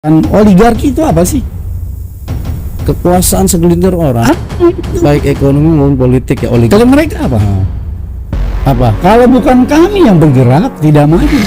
Kan oligarki itu apa sih? Kekuasaan segelintir orang, baik ekonomi maupun politik ya. Oligarki. Kalau mereka apa? Apa? Kalau bukan kami yang bergerak, tidak maju.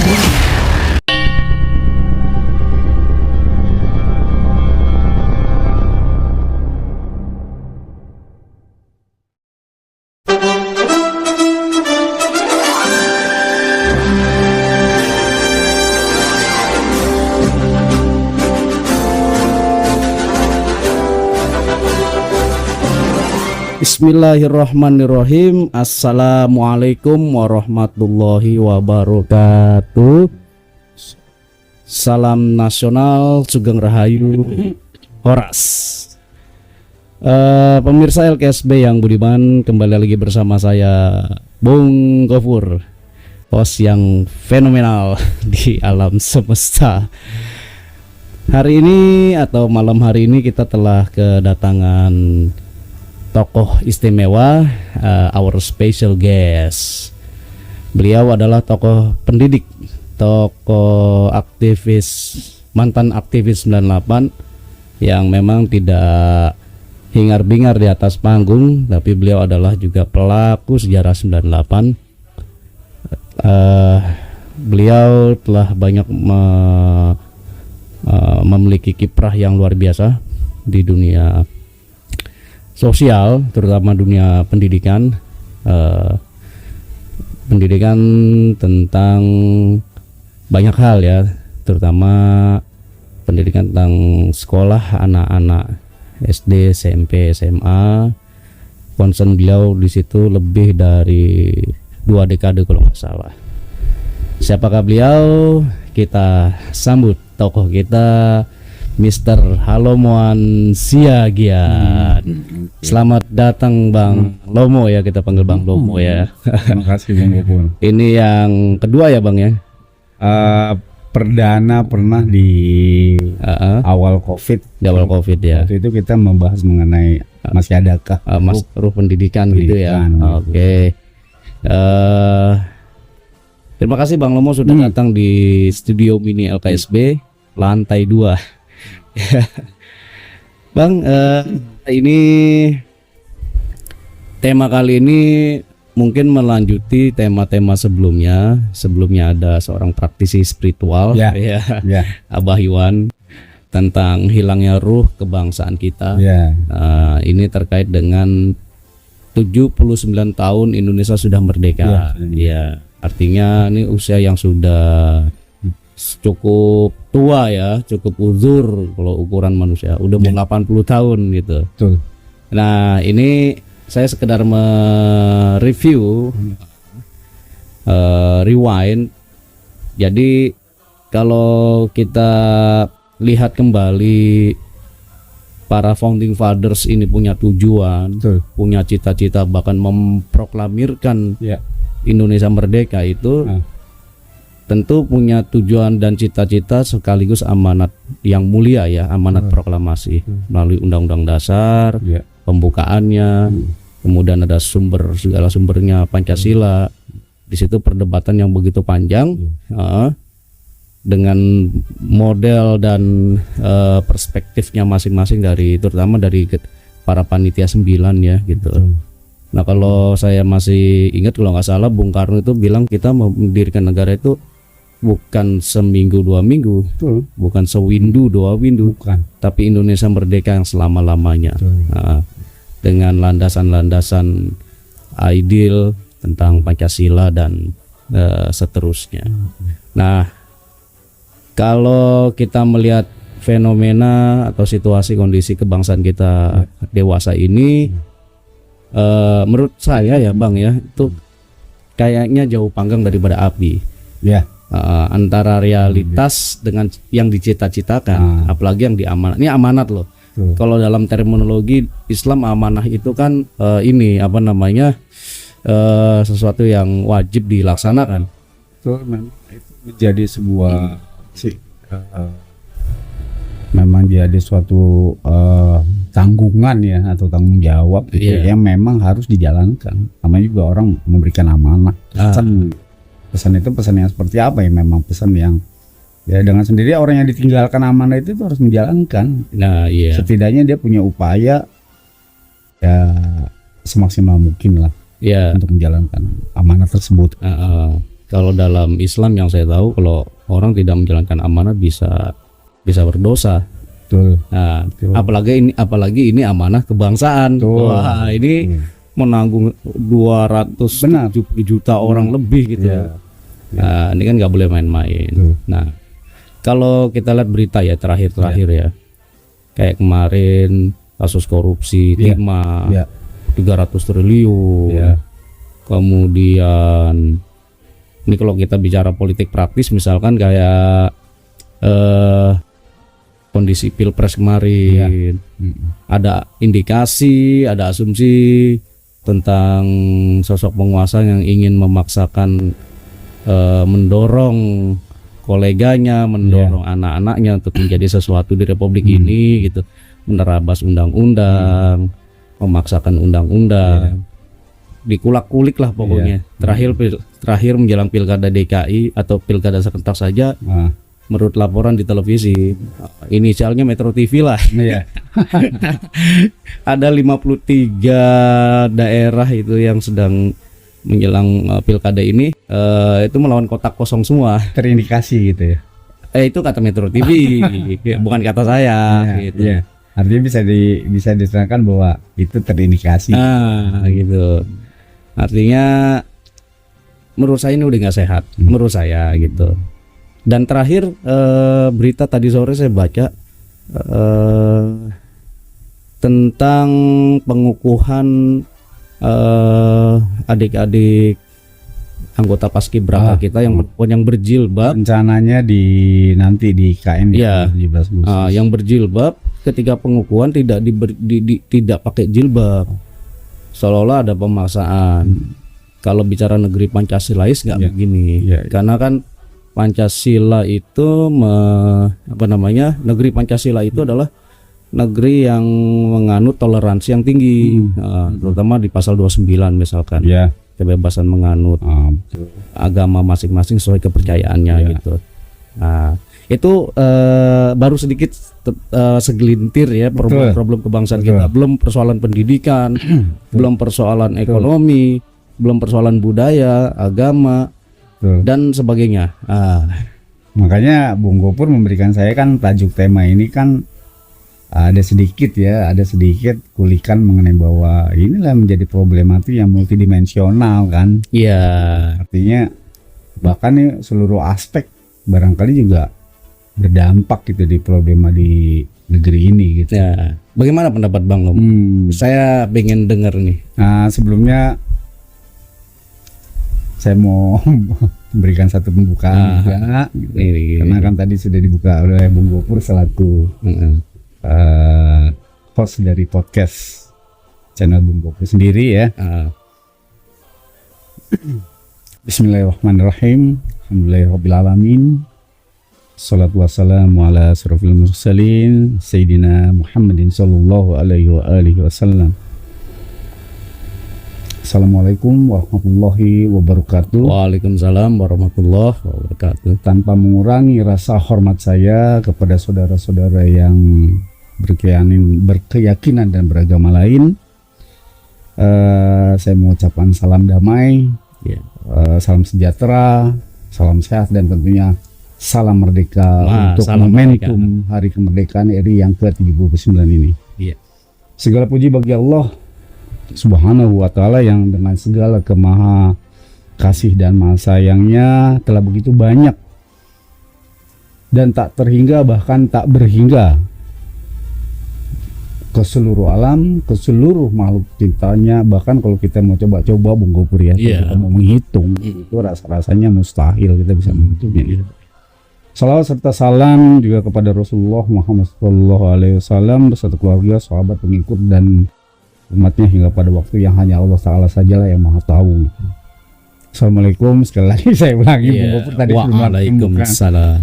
Bismillahirrahmanirrahim. Assalamualaikum warahmatullahi wabarakatuh. Salam nasional, Sugeng Rahayu, Horas. Pemirsa LKSB yang budiman, kembali lagi bersama saya Bung Gofur, host yang fenomenal di alam semesta. Hari ini atau malam hari ini kita telah kedatangan tokoh istimewa, our special guest. Beliau adalah tokoh pendidik, tokoh aktivis, mantan aktivis 98 yang memang tidak hingar-bingar di atas panggung, tapi beliau adalah juga pelaku sejarah 98. Beliau telah banyak memiliki kiprah yang luar biasa di dunia sosial, terutama dunia pendidikan, pendidikan tentang banyak hal ya, terutama pendidikan tentang sekolah anak-anak SD, SMP, SMA. Concern beliau di situ lebih dari 2 dekade kalau nggak salah. Siapakah beliau? Kita sambut tokoh kita, Mr. Halomoan Siagian. Selamat datang Bang Lomo ya, kita panggil Bang Lomo ya. Terima kasih Bang Gopur. Ini yang kedua ya Bang ya? Perdana pernah di awal COVID. Di awal COVID ya. Waktu itu kita membahas mengenai masih adakah ruh pendidikan gitu ya. Oke. Terima kasih Bang Lomo sudah datang di studio mini LKSB lantai 2. Bang, ini tema kali ini mungkin melanjuti tema-tema sebelumnya. Sebelumnya ada seorang praktisi spiritual, ya. Abah Iwan, tentang hilangnya ruh kebangsaan kita. Ya. Ini terkait dengan 79 tahun Indonesia sudah merdeka. Ya, artinya ini usia yang sudah cukup tua ya, cukup uzur kalau ukuran manusia, udah mau 80 tahun gitu. Betul. Nah, ini saya sekedar mereview, rewind. Jadi kalau kita lihat kembali, para founding fathers ini punya tujuan, Betul. punya cita-cita, bahkan memproklamirkan Indonesia merdeka itu tentu punya tujuan dan cita-cita sekaligus amanat yang mulia ya, amanat proklamasi melalui Undang-Undang Dasar, pembukaannya, kemudian ada segala sumbernya Pancasila. Di situ perdebatan yang begitu panjang, dengan model dan perspektifnya masing-masing dari, terutama dari para panitia 9 ya gitu. Nah, kalau saya masih ingat, kalau nggak salah Bung Karno itu bilang kita mendirikan negara itu bukan seminggu 2 minggu, bukan sewindu 2 windu, tapi Indonesia merdeka yang selama-lamanya. Dengan landasan-landasan ideal tentang Pancasila dan seterusnya. Nah, kalau kita melihat fenomena atau situasi kondisi kebangsaan kita dewasa ini, menurut saya ya Bang ya, itu kayaknya jauh panggang daripada api. Ya. Antara realitas dengan yang dicita-citakan, apalagi yang diamanat. Ini amanat loh. Kalau dalam terminologi Islam, amanah itu kan ini apa namanya, sesuatu yang wajib dilaksanakan. Itu menjadi sebuah memang jadi suatu tanggungan ya, atau tanggung jawab yang memang harus dijalankan. Namanya juga orang memberikan amanah. Pesan itu pesan yang seperti apa ya? Memang pesan yang Ya dengan sendiri orang yang ditinggalkan amanah itu tuh harus menjalankan. Nah, iya. Setidaknya dia punya upaya ya semaksimal mungkin lah Ya. untuk menjalankan amanah tersebut. Kalau dalam Islam yang saya tahu, kalau orang tidak menjalankan amanah bisa berdosa. Betul. Nah, Betul. apalagi ini amanah kebangsaan. Betul. Wah, ini menanggung 270 juta orang lebih gitu. Ya. Nah, ini kan nggak boleh main-main. Betul. Nah, kalau kita lihat berita ya terakhir ya, kayak kemarin kasus korupsi timah 300 triliun. Kemudian ini kalau kita bicara politik praktis, misalkan kayak kondisi pilpres kemarin, ada indikasi, ada asumsi tentang sosok penguasa yang ingin memaksakan mendorong koleganya, mendorong anak-anaknya untuk menjadi sesuatu di republik ini gitu, menerabas undang-undang, memaksakan undang-undang, dikulak-kulik lah pokoknya. Terakhir menjelang pilkada DKI atau pilkada serentak saja, menurut laporan di televisi, inisialnya Metro TV lah, ada 53 daerah itu yang sedang menjelang pilkada ini itu melawan kotak kosong semua. Terindikasi gitu ya. Itu kata Metro TV, bukan kata saya. Gitu. Artinya bisa diterangkan bahwa itu terindikasi. Gitu. Artinya menurut saya ini udah nggak sehat, menurut saya gitu. Dan terakhir berita tadi sore saya baca tentang pengukuhan adik-adik anggota paskibraka kita yang berjilbab. Rencananya nanti di KN ya, 17 Agustus. Yang berjilbab ketika pengukuhan tidak pakai jilbab, seolah-olah ada pemaksaan. Kalau bicara negeri Pancasilais nggak begini, karena kan Pancasila itu negeri Pancasila itu adalah negeri yang menganut toleransi yang tinggi, terutama di pasal 29 misalkan, kebebasan menganut agama masing-masing sesuai kepercayaannya gitu. Nah, itu baru sedikit segelintir ya problem kebangsaan kita. Belum persoalan pendidikan, belum persoalan ekonomi, belum persoalan budaya, agama dan sebagainya. Makanya Bung Gopur memberikan saya kan tajuk tema ini kan ada sedikit kulikan mengenai bahwa inilah menjadi problematik yang multidimensional kan. Iya. Artinya bahkan nih seluruh aspek barangkali juga berdampak gitu di problema di negeri ini gitu. Ya. Bagaimana pendapat Bang Lom? Saya pengen dengar nih. Nah, sebelumnya saya mau memberikan satu pembukaan juga gitu. Karena kan tadi sudah dibuka oleh Bung Gopur selaku host dari podcast channel Bung Gopur sendiri ya. Bismillahirrahmanirrahim. Alhamdulillahirrahmanirrahim. Salatu wassalamu ala asrofil mursalin Sayyidina Muhammadin sallallahu alaihi wa alihi wasallam. Assalamualaikum warahmatullahi wabarakatuh. Waalaikumsalam warahmatullahi wabarakatuh. Tanpa mengurangi rasa hormat saya kepada saudara-saudara yang berkeyakinan dan beragama lain, saya mengucapkan salam damai, salam sejahtera, salam sehat, dan tentunya salam merdeka untuk momentum Hari Kemerdekaan RI yang ke-79 ini. Segala puji bagi Allah Subhanahu wa ta'ala yang dengan segala kemaha kasih dan maha sayangnya telah begitu banyak dan tak terhingga bahkan tak berhingga ke seluruh alam, ke seluruh makhluk ciptanya. Bahkan kalau kita mau coba-coba Bung Gopur ya, kita mau menghitung itu rasanya mustahil kita bisa menghitungnya. Salawat serta salam juga kepada Rasulullah Muhammad SAW beserta keluarga, sahabat, pengikut dan umatnya hingga pada waktu yang hanya Allah Ta'ala sajalah yang maha tahu. Assalamualaikum, sekali lagi saya ulangi Bung Gopur tadi. Waalaikumsalam.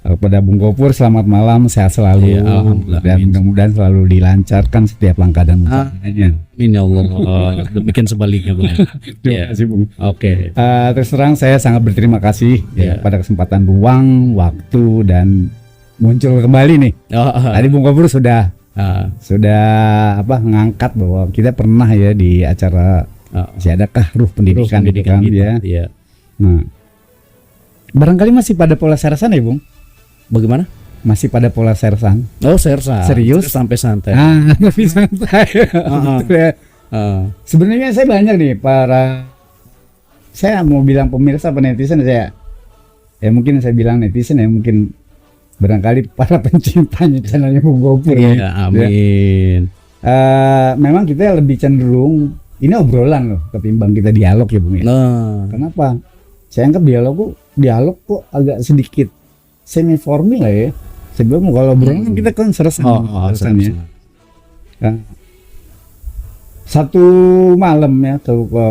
Kepada Bung Gopur selamat malam, sehat selalu, dan mudah-mudahan selalu dilancarkan setiap langkah dan usahanya. Amin ya Allah. Demikian sebaliknya Bung. Terima kasih Bung. Oke. Terus terang saya sangat berterima kasih pada kesempatan luang, waktu, dan muncul kembali nih. Tadi Bung Gopur sudah ngangkat bahwa kita pernah ya di acara Siadakah Ruh Pendidikan, Pendidikan kita. Ya. Nah, barangkali masih pada pola sersan ya Bung? Bagaimana? Masih pada pola sersan. Oh, sersan. Serius? Sampai santai. Lebih santai. Sebenarnya saya banyak nih saya mau bilang pemirsa apa netizen ya mungkin saya bilang netizen ya, mungkin barangkali para pencintanya channelnya Bung Gopur. Iya, amin. Memang kita lebih cenderung ini obrolan loh ketimbang kita dialog ya Bung ya. Kenapa? Saya anggap dialog kok agak sedikit semi formal ya. Sebelum kalau obrolan kita kan serasa. Ya. Satu malam ya,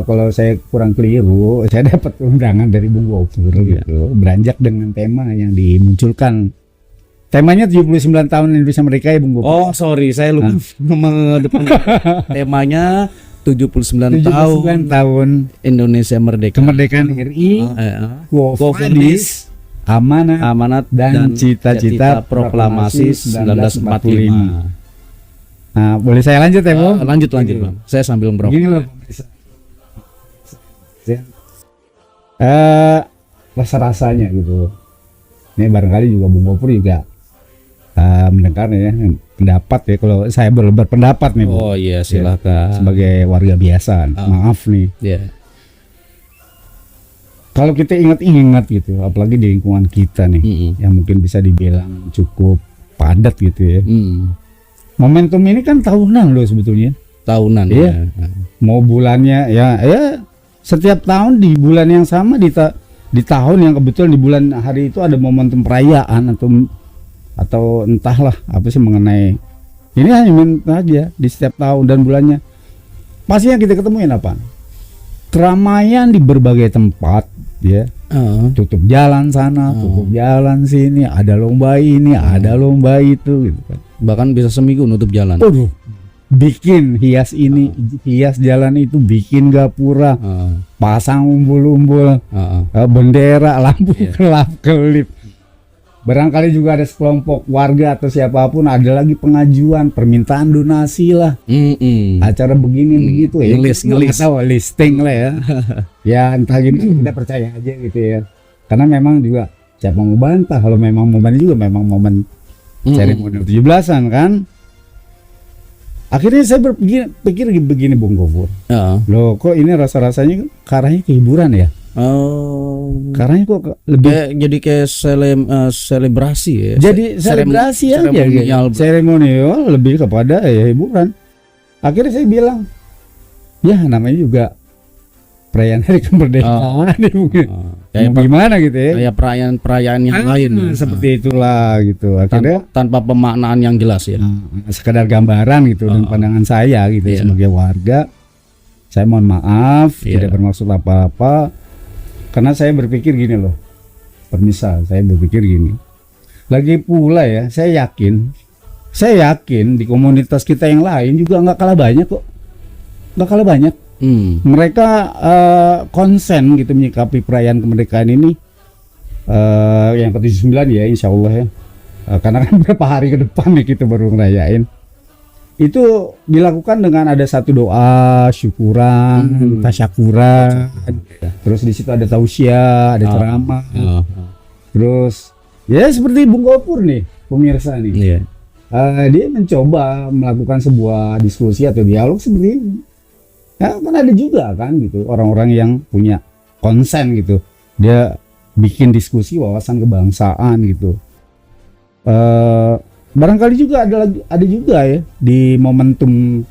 kalau saya kurang keliru, saya dapat undangan dari Bung Gopur gitu, beranjak dengan tema yang dimunculkan. Temanya 79 tahun Indonesia Merdeka ya Bung Gopur. Oh sorry, saya lupa depan. Temanya 79 tahun Indonesia Merdeka. Kemerdekaan RI, Quo Vadis, amanat dan cita-cita proklamasi 1945. Nah, boleh saya lanjut ya, Bu? Lanjut, Bang. Saya sambil merokok. Gini loh, rasa-rasanya gitu. Ini barangkali juga Bung Gopur juga mendengar ya pendapat ya, kalau saya berpendapat nih, Bu. Oh iya, silakan. Sebagai warga biasa, maaf nih. Yeah. Kalau kita ingat gitu, apalagi di lingkungan kita nih, yang mungkin bisa dibilang cukup padat gitu ya. Momentum ini kan tahunan loh sebetulnya. Tahunan ya. Mau bulannya ya setiap tahun di bulan yang sama di tahun yang kebetulan di bulan hari itu ada momentum perayaan atau entahlah apa sih mengenai ini, hanya aja di setiap tahun dan bulannya. Pastinya kita ketemuin apa? Keramaian di berbagai tempat ya. Tutup jalan sana, tutup jalan sini, ada lomba ini, ada lomba itu gitu kan. Bahkan bisa seminggu nutup jalan. Bikin hias ini, hias jalan itu, bikin gapura, pasang umbul-umbul, bendera, lampu kelap-kelip. Barangkali juga ada sekelompok warga atau siapapun ada lagi pengajuan permintaan donasi lah. Acara begini begitu ya. Listing lah ya. Ya entah gini, kita percaya aja gitu ya. Karena memang juga siapa mau bantah kalau memang momen juga memang momen seremoni 17-an kan. Akhirnya saya berpikir begini Bung Gopur. Loh kok ini rasa-rasanya arahnya kehiburan ya? Karena kok lebih jadi kayak selebrasi ya. Jadi selebrasi aja seremonial lebih kepada ya hiburan. Akhirnya saya bilang, ya namanya juga perayaan hari kemerdekaan kayak gimana gitu ya. Kayak perayaan yang lain seperti itulah gitu. Akhirnya tanpa pemaknaan yang jelas ya. Sekedar gambaran gitu dan pandangan saya gitu sebagai warga. Saya mohon maaf tidak bermaksud apa-apa. Karena saya berpikir gini loh, permisal saya berpikir gini. Lagi pula ya, saya yakin di komunitas kita yang lain juga nggak kalah banyak kok, nggak kalah banyak. Mereka konsen gitu menyikapi perayaan kemerdekaan ini yang ke-79 ya, insya Allah ya. Karena kan beberapa hari ke depan nih kita baru ngerayain. Itu dilakukan dengan ada satu doa syukuran, tasyakuran, terus di situ ada tausiah, ada ceramah, terus ya seperti Bung Gopur nih pemirsa nih, dia mencoba melakukan sebuah diskusi atau dialog seperti ini. Ya kan ada juga kan gitu orang-orang yang punya konsen gitu, dia bikin diskusi wawasan kebangsaan gitu. Barangkali juga ada juga ya di momentum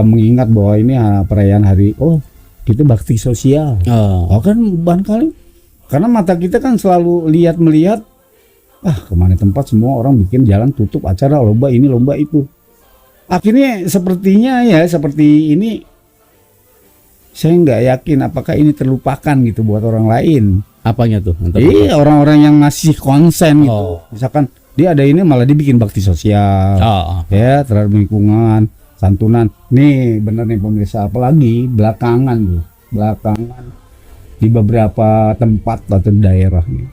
mengingat bahwa ini perayaan hari kita bakti sosial. Kan barangkali karena mata kita kan selalu melihat kemana tempat semua orang bikin jalan tutup acara lomba ini lomba itu. Akhirnya sepertinya ya seperti ini, saya nggak yakin apakah ini terlupakan gitu buat orang lain. Apanya tuh? Iya, orang-orang yang ngasih konsen gitu. Misalkan dia ada ini malah dibikin bakti sosial. Ya, terhadap lingkungan, santunan. Nih bener nih pemirsa, apalagi belakangan di beberapa tempat atau daerah nih.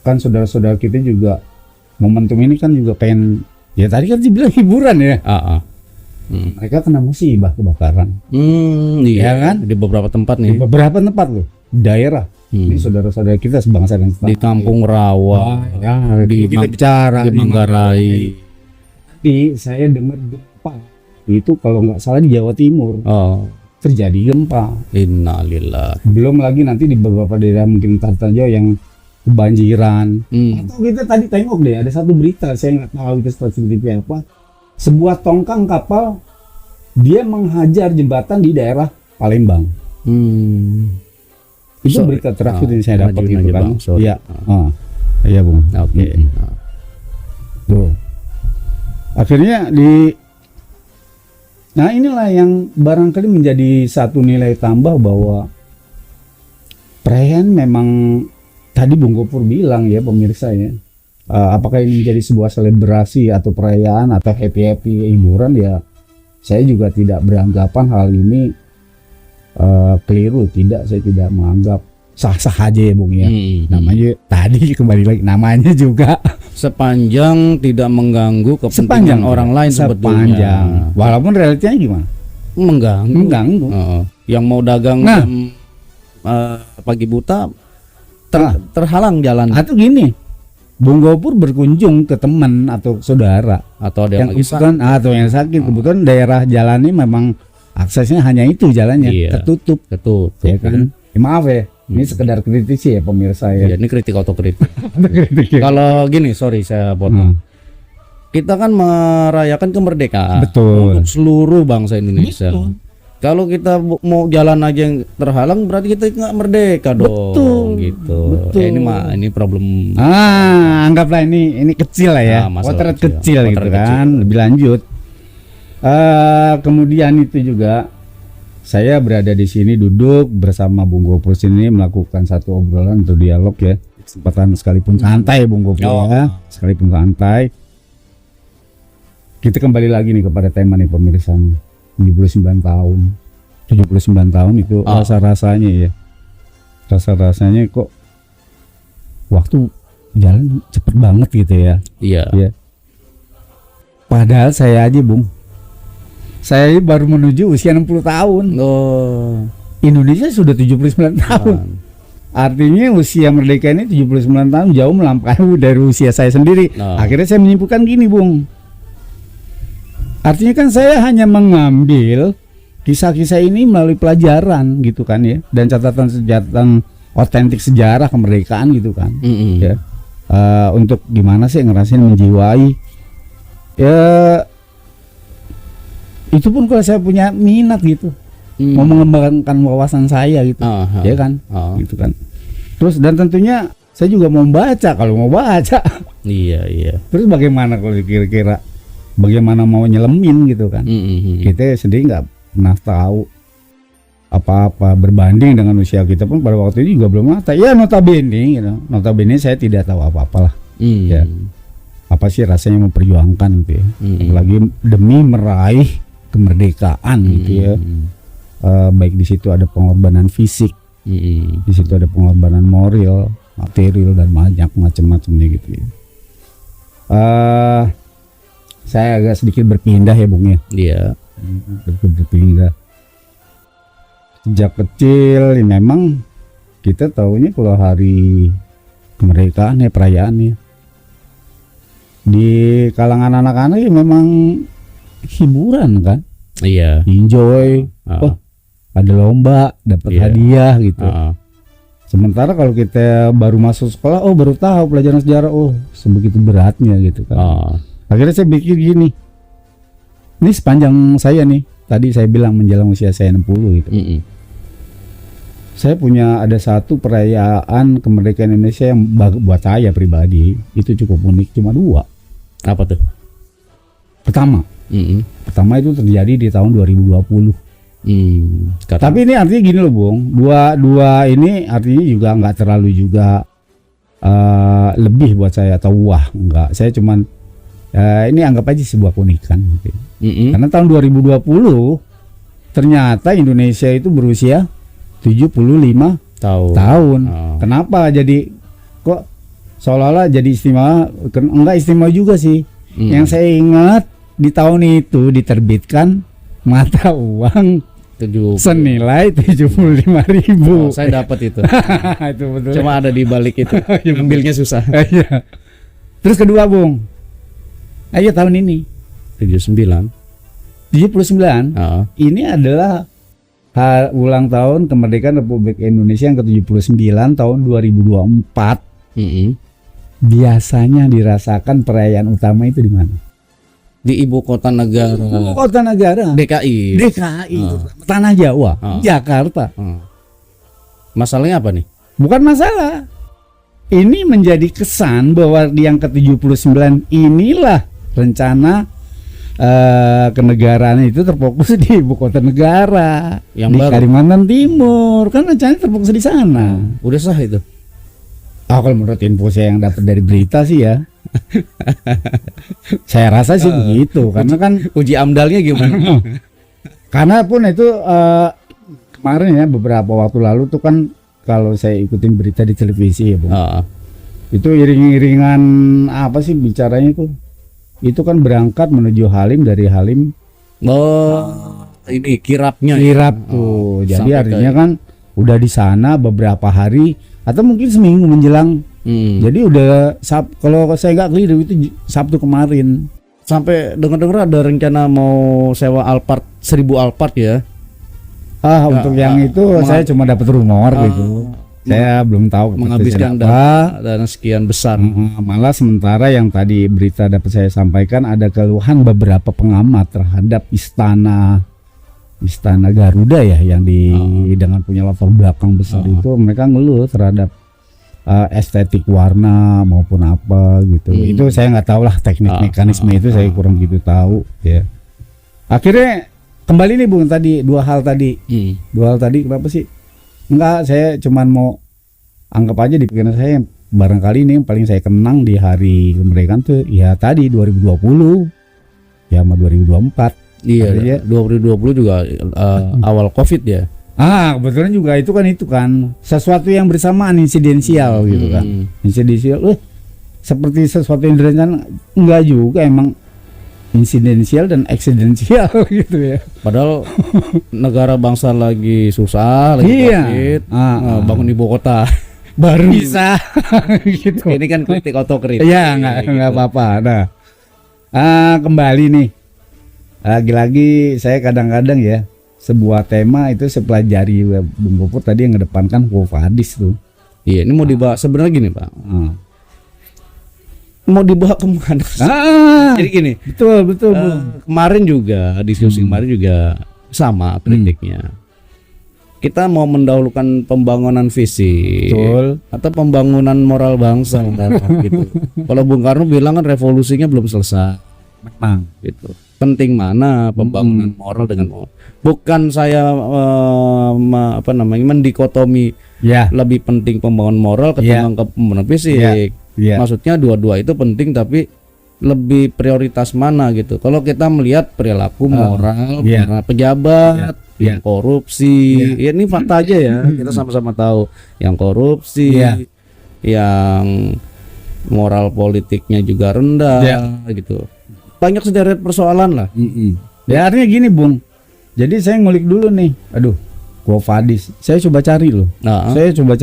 Kan saudara-saudara kita juga momentum ini kan juga pengen, ya tadi kan dibilang hiburan ya. Mereka kena musibah kebakaran. Iya kan? Di beberapa tempat nih. Di beberapa tempat loh, daerah. Ini saudara-saudara kita sebangsa dan di Kampung Rawa, di kita bicara di Manggarai. Tapi saya dengar gempa itu kalau nggak salah di Jawa Timur. Terjadi gempa. Innalillah. Belum lagi nanti di beberapa daerah mungkin Jawa yang kebanjiran. Atau kita tadi tengok deh ada satu berita, saya nggak tahu itu stasiun TV apa. Sebuah tongkang kapal dia menghajar jembatan di daerah Palembang. Itu berita terakhir yang saya dapat itu kan. Iya. Iya Bung. Oke. Tuh. Akhirnya nah inilah yang barangkali menjadi satu nilai tambah bahwa perayaan memang tadi Bung Gopur bilang ya pemirsa ya. Apakah ini menjadi sebuah selebrasi atau perayaan atau happy hiburan ya, saya juga tidak beranggapan hal ini keliru. Saya tidak menganggap, sah-sah aja ya Bung ya. Namanya tadi kembali lagi namanya juga sepanjang tidak mengganggu kepentingan orang lain sebetulnya. Walaupun realitanya gimana? Mengganggu. Yang mau dagang pagi buta terhalang jalan. Atau gini, Bung Gopur berkunjung ke teman atau saudara atau ada yang atau yang sakit, kebetulan daerah jalannya memang aksesnya hanya itu jalannya, ketutup ya kan. Maaf ya, ini sekedar kritisi ya pemirsa ya. Ini kritik otokritik. Kalau gini, sorry saya potong. Kita kan merayakan kemerdekaan untuk seluruh bangsa Indonesia. Kalau kita mau jalan aja yang terhalang berarti kita nggak merdeka dong. Gitu. Ini problem. Anggaplah ini kecil lah ya. Potret kecil gitu kan. Lebih lanjut. Kemudian itu juga saya berada di sini duduk bersama Bung Gopur sini melakukan satu obrolan atau dialog ya. Kesempatan sekalipun santai Bung Gopur ya. Sekalipun santai. Kita kembali lagi nih kepada tema nih pemirsa nih. 79 tahun itu rasa-rasanya ya. Rasa-rasanya kok waktu jalan cepet banget gitu ya. Iya. Padahal saya aja Bung, saya baru menuju usia 60 tahun. Indonesia sudah 79 tahun. Artinya usia merdeka ini 79 tahun jauh melampaui dari usia saya sendiri. Akhirnya saya menyimpulkan gini Bung, artinya kan saya hanya mengambil kisah-kisah ini melalui pelajaran gitu kan ya, dan catatan otentik sejarah kemerdekaan gitu kan. Ya, untuk gimana sih ngerasain menjiwai ya, itu pun kalau saya punya minat gitu, mau mengembangkan wawasan saya gitu. Ya kan, gitu kan. Terus dan tentunya saya juga mau baca kalau mau baca. Iya. Terus bagaimana kalau kira-kira bagaimana mau nyelemin gitu kan. Kita sendiri nggak pernah tahu apa-apa berbanding dengan usia kita pun pada waktu itu juga belum mata. Ya notabene gitu. Notabene saya tidak tahu apa-apa lah. Ya. Apa sih rasanya memperjuangkan gitu ya. Apalagi demi meraih kemerdekaan gitu ya. Baik di situ ada pengorbanan fisik. Di situ ada pengorbanan moral, material dan banyak macam-macamnya gitu ya. Saya agak sedikit berpindah ya Bung ya. Iya. Berpindah. Sejak kecil ya memang kita tahunya kalau hari kemerdekaan ya perayaan ya. Di kalangan anak-anak ya memang hiburan kan. Iya. Enjoy. Ada lomba, dapat hadiah gitu. Sementara kalau kita baru masuk sekolah, baru tahu pelajaran sejarah, sebegitu beratnya gitu kan. Akhirnya saya pikir gini, ini sepanjang saya nih, tadi saya bilang menjelang usia saya 60 gitu. Saya punya ada satu perayaan kemerdekaan Indonesia yang buat saya pribadi itu cukup unik, cuma 2. Apa tuh? Pertama itu terjadi di tahun 2020. Tapi ini artinya gini loh Bung, dua ini artinya juga nggak terlalu juga lebih buat saya atau wah enggak. Saya cuman ini anggap aja sebuah keunikan mungkin. Karena tahun 2020 ternyata Indonesia itu berusia 75 tahun. Kenapa jadi kok seolah-olah jadi istimewa? Enggak istimewa juga sih. Yang saya ingat di tahun itu diterbitkan mata uang senilai 75.000. Saya dapat itu. Itu betul. Cuma ada di balik itu. Ambilnya susah. Terus kedua Bung, ayo tahun ini 79. Ini adalah ulang tahun kemerdekaan Republik Indonesia yang ke-79 tahun 2024. Biasanya dirasakan perayaan utama itu di mana? Di ibu kota negara. Ibu kota negara. DKI. Tanah Jawa, Jakarta. Masalahnya apa nih? Bukan masalah. Ini menjadi kesan bahwa yang ke-79 inilah rencana kenegaraan itu terfokus di ibu kota negara yang di baru. Kalimantan Timur. Kan rencananya terfokus di sana. Udah sah itu? Kalau menurut info saya yang dapat dari berita sih ya. Saya rasa sih begitu, karena kan uji amdalnya gimana? Karena pun itu kemarin ya beberapa waktu lalu tuh kan kalau saya ikutin berita di televisi ya Bung, itu iring-iringan apa sih bicaranya tuh? Itu kan berangkat menuju Halim, dari Halim. Ini kirapnya. Kirap tuh. Jadi artinya kan udah di sana beberapa hari atau mungkin seminggu menjelang. Jadi udah kalau saya nggak keliru itu Sabtu kemarin. Sampai dengar-dengar ada rencana mau sewa Alphard 1000 Alphard ya. Untuk yang itu saya cuma dapat rumor gitu. Saya belum tahu menghabiskan dana sekian besar. Malah sementara yang tadi berita dapat saya sampaikan ada keluhan beberapa pengamat terhadap istana Garuda ya yang dengan punya latar belakang besar itu, mereka ngeluh terhadap estetik warna maupun apa gitu. Itu saya nggak tahu lah teknik mekanisme itu, saya kurang gitu tahu ya. Akhirnya kembali nih Bung tadi dua hal tadi kenapa sih? Enggak, saya cuman mau anggap aja di pikiran saya barangkali ini yang paling saya kenang di hari kemerdekaan tuh ya tadi 2020 ya sama 2024. Iya, 2020 juga awal Covid ya. Kebetulan juga itu kan sesuatu yang bersamaan insidensial gitu kan. Insidensial seperti sesuatu yang direncanakan, enggak juga, emang insidensial dan eksidensial gitu ya. Padahal negara bangsa lagi susah, lagi Covid, bangun ibu kota baru bisa gitu. Ini kan kritik otokritik. Ya enggak apa-apa. Nah, kembali nih. Lagi-lagi saya kadang-kadang ya sebuah tema itu saya pelajari Bung Puput tadi yang ngedepankan Quo Vadis tuh. Iya, ini mau dibahas sebenarnya gini Pak. Mau dibawa kemana? Jadi gini. Betul. Kemarin juga diskusi kemarin juga sama kritiknya. Kita mau mendahulukan pembangunan fisik atau pembangunan moral bangsa gitu. Kalau Bung Karno bilang kan revolusinya belum selesai. Memang gitu. Penting mana pembangunan moral dengan moral. Bukan saya mendikotomi lebih penting pembangunan moral ketimbang pembangunan fisik. Maksudnya dua-dua itu penting, tapi lebih prioritas mana gitu. Kalau kita melihat perilaku moral para pejabat yang korupsi, ya ini fakta aja ya. Kita sama-sama tahu yang korupsi, yang moral politiknya juga rendah gitu. Banyak sederet persoalan lah. Ya artinya gini Bung. Jadi saya ngulik dulu nih. Quo Vadis. Saya coba cari loh. Saya coba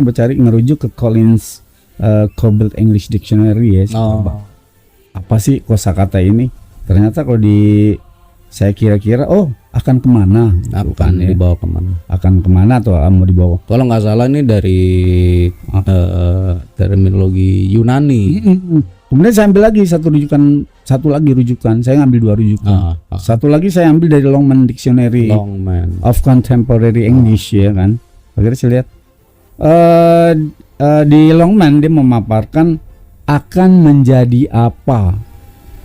cari ngerujuk ke Collins Cobalt English Dictionary ya. Apa sih kosakata ini? Ternyata kalau saya kira-kira akan kemana? Dibawa kemana? Akan kemana atau mau dibawa? Kalau nggak salah ini dari terminologi Yunani. Kemudian saya ambil lagi satu lagi rujukan. Saya ngambil 2 rujukan. Satu lagi saya ambil dari Longman Dictionary of Contemporary English ya kan. Akhirnya saya lihat di Longman dia memaparkan akan menjadi apa.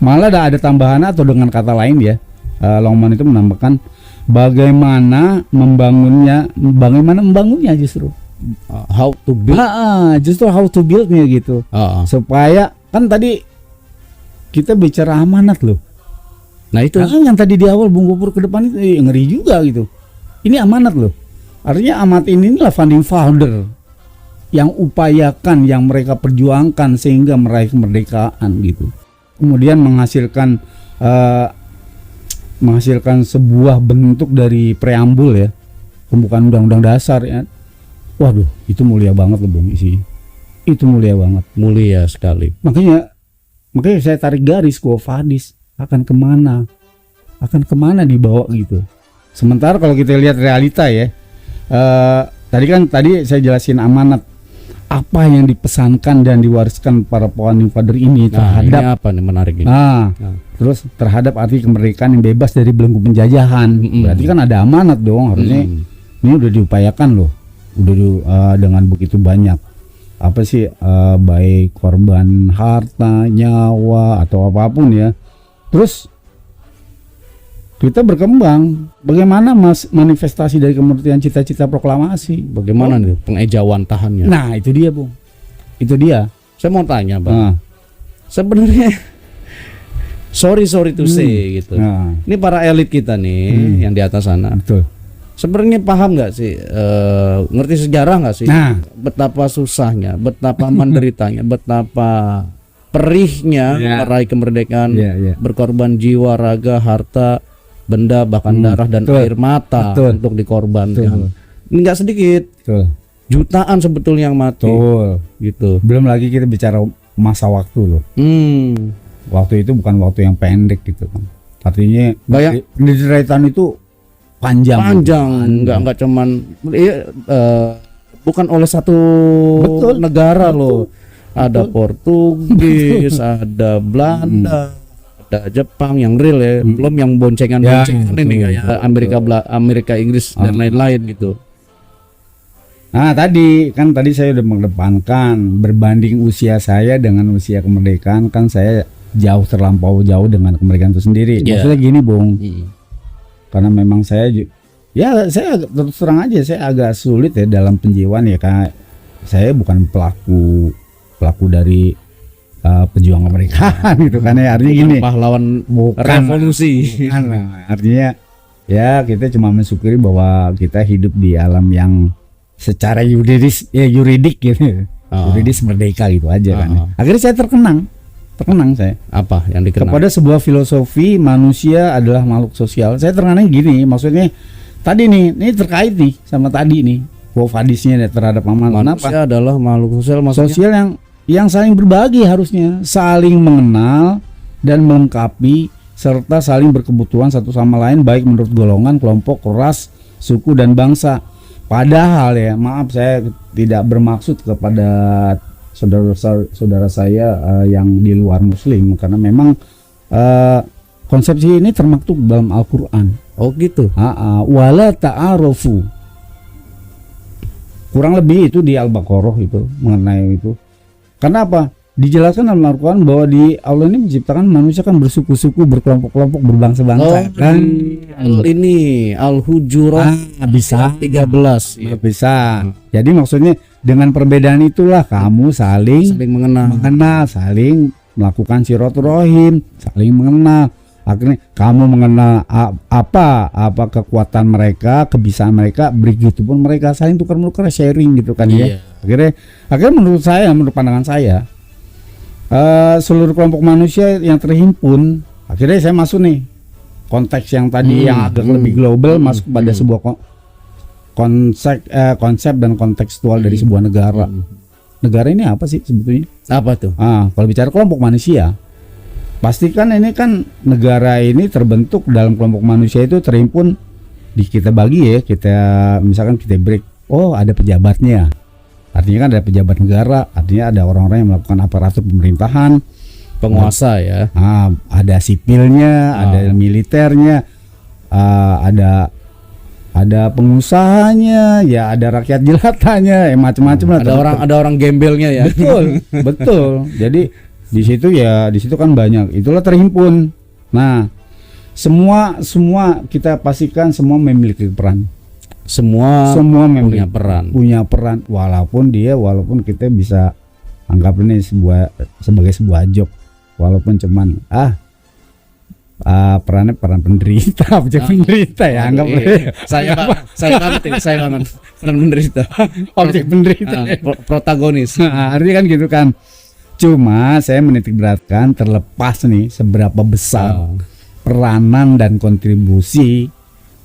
Malah ada tambahan atau dengan kata lain ya. Longman itu menambahkan bagaimana membangunnya justru. How to build. Justru how to buildnya gitu. Supaya kan tadi kita bicara amanat loh. Nah itu yang tadi di awal Bung Gopur ke depan itu ngeri juga gitu. Ini amanat loh. Artinya amanat inilah founding father yang upayakan, yang mereka perjuangkan sehingga meraih kemerdekaan gitu. Kemudian menghasilkan sebuah bentuk dari preambul ya, pembukaan undang-undang dasar ya. Waduh, itu mulia banget loh Bung isinya. Itu mulia banget. Mulia sekali. Makanya saya tarik garis Quo Vadis akan kemana dibawa gitu. Sementara kalau kita lihat realita ya, tadi saya jelasin amanat apa yang dipesankan dan diwariskan para founding father ini terhadap ini apa nih menarik ini? Terus terhadap arti kemerdekaan yang bebas dari belenggu penjajahan. Berarti kan ada amanat dong harusnya. Ini udah diupayakan loh. Udah dengan begitu banyak baik korban harta, nyawa atau apapun ya. Terus kita berkembang, bagaimana manifestasi dari kemerdekaan cita-cita proklamasi? Bagaimana nih pengejauhan tahannya? Nah itu dia Bung, itu dia. Saya mau tanya Bang, sebenarnya sorry to say gitu. Ini para elit kita nih yang di atas sana. Betul. Sebenarnya paham nggak sih, ngerti sejarah nggak sih? Betapa susahnya, betapa menderitanya, betapa perihnya meraih kemerdekaan, berkorban jiwa, raga, harta, benda, bahkan darah dan air mata untuk dikorbankan. Ini nggak sedikit, jutaan sebetulnya yang mati. Gitu. Belum lagi kita bicara masa waktu loh. Waktu itu bukan waktu yang pendek gitu kan. Artinya penderitaan itu panjang, nggak cuman bukan oleh satu negara loh. Ada Portugis, ada Belanda, ada Jepang yang real ya, belum yang boncengan ini kayak Amerika, Inggris dan lain-lain gitu. Nah tadi saya udah mengedepankan berbanding usia saya dengan usia kemerdekaan, kan saya terlampau jauh dengan kemerdekaan itu sendiri. Maksudnya gini Bung, karena memang saya terus terang aja saya agak sulit ya dalam penjiwaan ya, karena saya bukan pelaku dari pejuang kemerdekaan gitu kan ya. Artinya gini, pahlawan revolusi. Artinya ya kita cuma mensyukuri bahwa kita hidup di alam yang secara yuridik gitu. Yuridis merdeka gitu aja kan. Akhirnya saya terkenang saya. Apa yang dikenang? Kepada sebuah filosofi manusia adalah makhluk sosial. Saya terkenang gini, maksudnya tadi nih, ini terkait nih sama tadi nih, Quo Vadisnya terhadap amanat. Manusia adalah makhluk sosial, sosial yang saling berbagi harusnya, saling mengenal dan melengkapi serta saling berkebutuhan satu sama lain baik menurut golongan, kelompok, ras, suku dan bangsa. Padahal ya, maaf saya tidak bermaksud kepada saudara saya yang di luar muslim, karena memang konsepsi ini termaktub dalam Al-Qur'an. Oh gitu. Wala ta'arufu. Kurang lebih itu di Al-Baqarah itu mengenai itu. Karena apa? Dijelaskan dalam Al-Qur'an bahwa di Allah ini menciptakan manusia kan bersuku-suku, berkelompok-kelompok, berbangsa-bangsa. Ini Al-Hujurat bisa 13 bisa. Jadi maksudnya dengan perbedaan itulah kamu saling mengenal, saling melakukan silaturahim, saling mengenal. Akhirnya kamu mengenal apa kekuatan mereka, kebiasaan mereka, begitupun mereka saling tukar-menukar, sharing gitu kan ya. Akhirnya menurut pandangan saya, seluruh kelompok manusia yang terhimpun, akhirnya saya masuk nih konteks yang tadi yang agak lebih global, masuk pada sebuah konsep dan kontekstual dari sebuah negara. Negara ini apa sih sebetulnya? Apa tuh? Kalau bicara kelompok manusia, pastikan ini kan negara ini terbentuk dalam kelompok manusia itu terhimpun kita bagi ya, misalkan kita break. Oh, ada pejabatnya. Artinya kan ada pejabat negara, artinya ada orang-orang yang melakukan aparatur pemerintahan, penguasa ya. Ada sipilnya, ada militernya, ada pengusahanya, ya ada rakyat jelatanya, macam-macam lah. Ada orang gembelnya ya. Betul. Jadi di situ kan banyak. Itulah terhimpun. Nah, semua kita pastikan semua memiliki peran. Semua memiliki punya peran walaupun kita bisa anggap ini sebagai sebuah job, walaupun cuman perannya peran penderita, objek penderita ya, anggap saya banget peran penderita, objek penderita, protagonis. Artinya kan gitu kan. Cuma saya menitik beratkan terlepas nih seberapa besar peranan dan kontribusi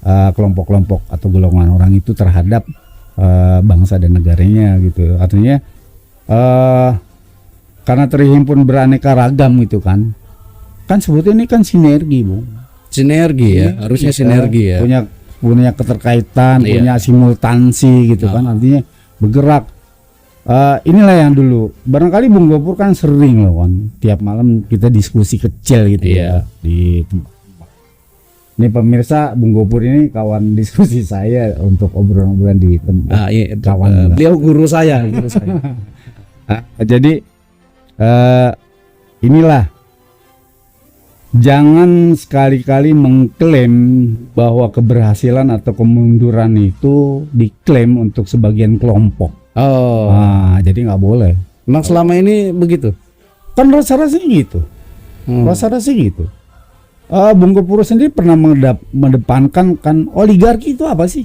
kelompok-kelompok atau golongan orang itu terhadap bangsa dan negaranya gitu. Artinya karena terhimpun beraneka ragam gitu kan sebetulnya ini kan sinergi, Bung. Sinergi ya, harusnya sinergi ya. Punya keterkaitan, punya simultansi gitu kan, artinya bergerak. Inilah yang dulu barangkali Bung Gopur kan sering loh kan, tiap malam kita diskusi kecil gitu ya di tempat. Ini pemirsa, Bung Gopur ini kawan diskusi saya untuk obrolan-obrolan di tempat. Kawan beliau guru saya. Jadi inilah, jangan sekali-kali mengklaim bahwa keberhasilan atau kemunduran itu diklaim untuk sebagian kelompok. Jadi nggak boleh. Memang selama ini begitu? Kan rasa-rasanya gitu. Rasa-rasanya gitu. Bung Gopur sendiri pernah mengedepankan kan oligarki itu apa sih?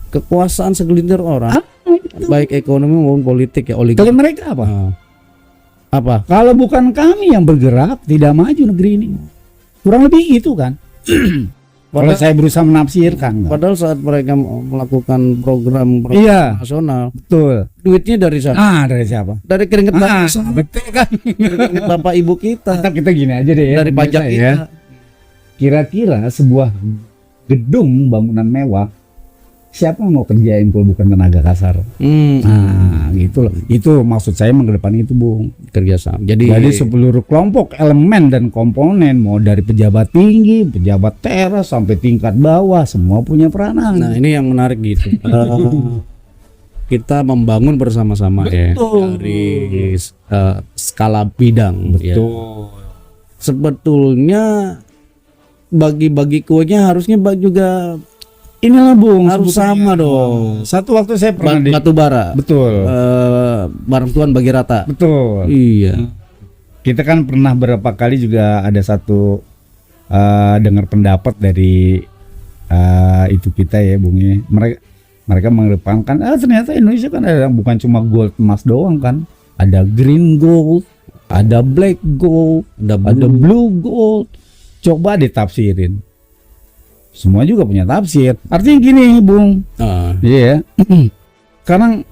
Kekuasaan segelintir orang, baik ekonomi maupun politik ya. Oligarki. Kalau mereka apa? Apa? Kalau bukan kami yang bergerak, tidak maju negeri ini. Kurang lebih gitu kan. Kalau saya berusaha menafsirkan. Padahal saat mereka melakukan program nasional, betul. Duitnya dari sana. Dari siapa? Dari keringat betul kan. Keringat bapak ibu kita. Tetap kita gini aja deh ya. Dari pajak kita. Ya. Kira-kira sebuah gedung bangunan mewah, siapa yang mau kerjain kalau bukan tenaga kasar? Gitu loh. Itu maksud saya mengedepankan itu, Bung. Kerjasama. Jadi seluruh kelompok, elemen dan komponen, mau dari pejabat tinggi, pejabat teras sampai tingkat bawah, semua punya peranan. Nah, ini yang menarik gitu. Kita membangun bersama-sama dari skala bidang. Betul. Sebetulnya bagi-bagi kuenya harusnya juga. Inilah, Bung, harus sama dong. Satu waktu saya pernah batu bara. Betul. Barang Tuhan bagi rata. Betul. Iya. Kita kan pernah berapa kali juga ada satu dengar pendapat dari itu kita ya, Bung. Mereka mengedepankan ternyata Indonesia kan ada bukan cuma gold emas doang kan. Ada green gold, ada black gold, ada blue gold. Coba ditafsirin. Semua juga punya tafsir. Artinya gini, Bung. Iya. Sekarang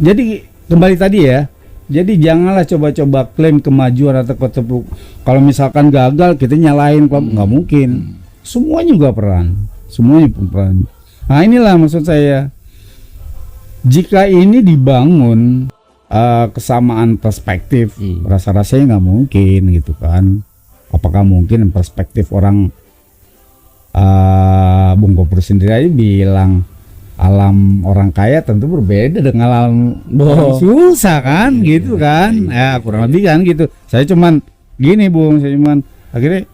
jadi kembali tadi ya. Jadi janganlah coba-coba klaim kemajuan atau ketepuk. Kalau misalkan gagal kita nyalain, nggak mungkin. Semuanya juga peran. Semuanya peran. Nah, inilah maksud saya. Jika ini dibangun kesamaan perspektif, rasa-rasanya nggak mungkin gitu kan. Apakah mungkin perspektif orang Bung Gopur sendiri aja bilang alam orang kaya tentu berbeda dengan alam orang susah kan, gitu kan? Ya kurang lebih kan gitu. Saya cuman gini, Bung, akhirnya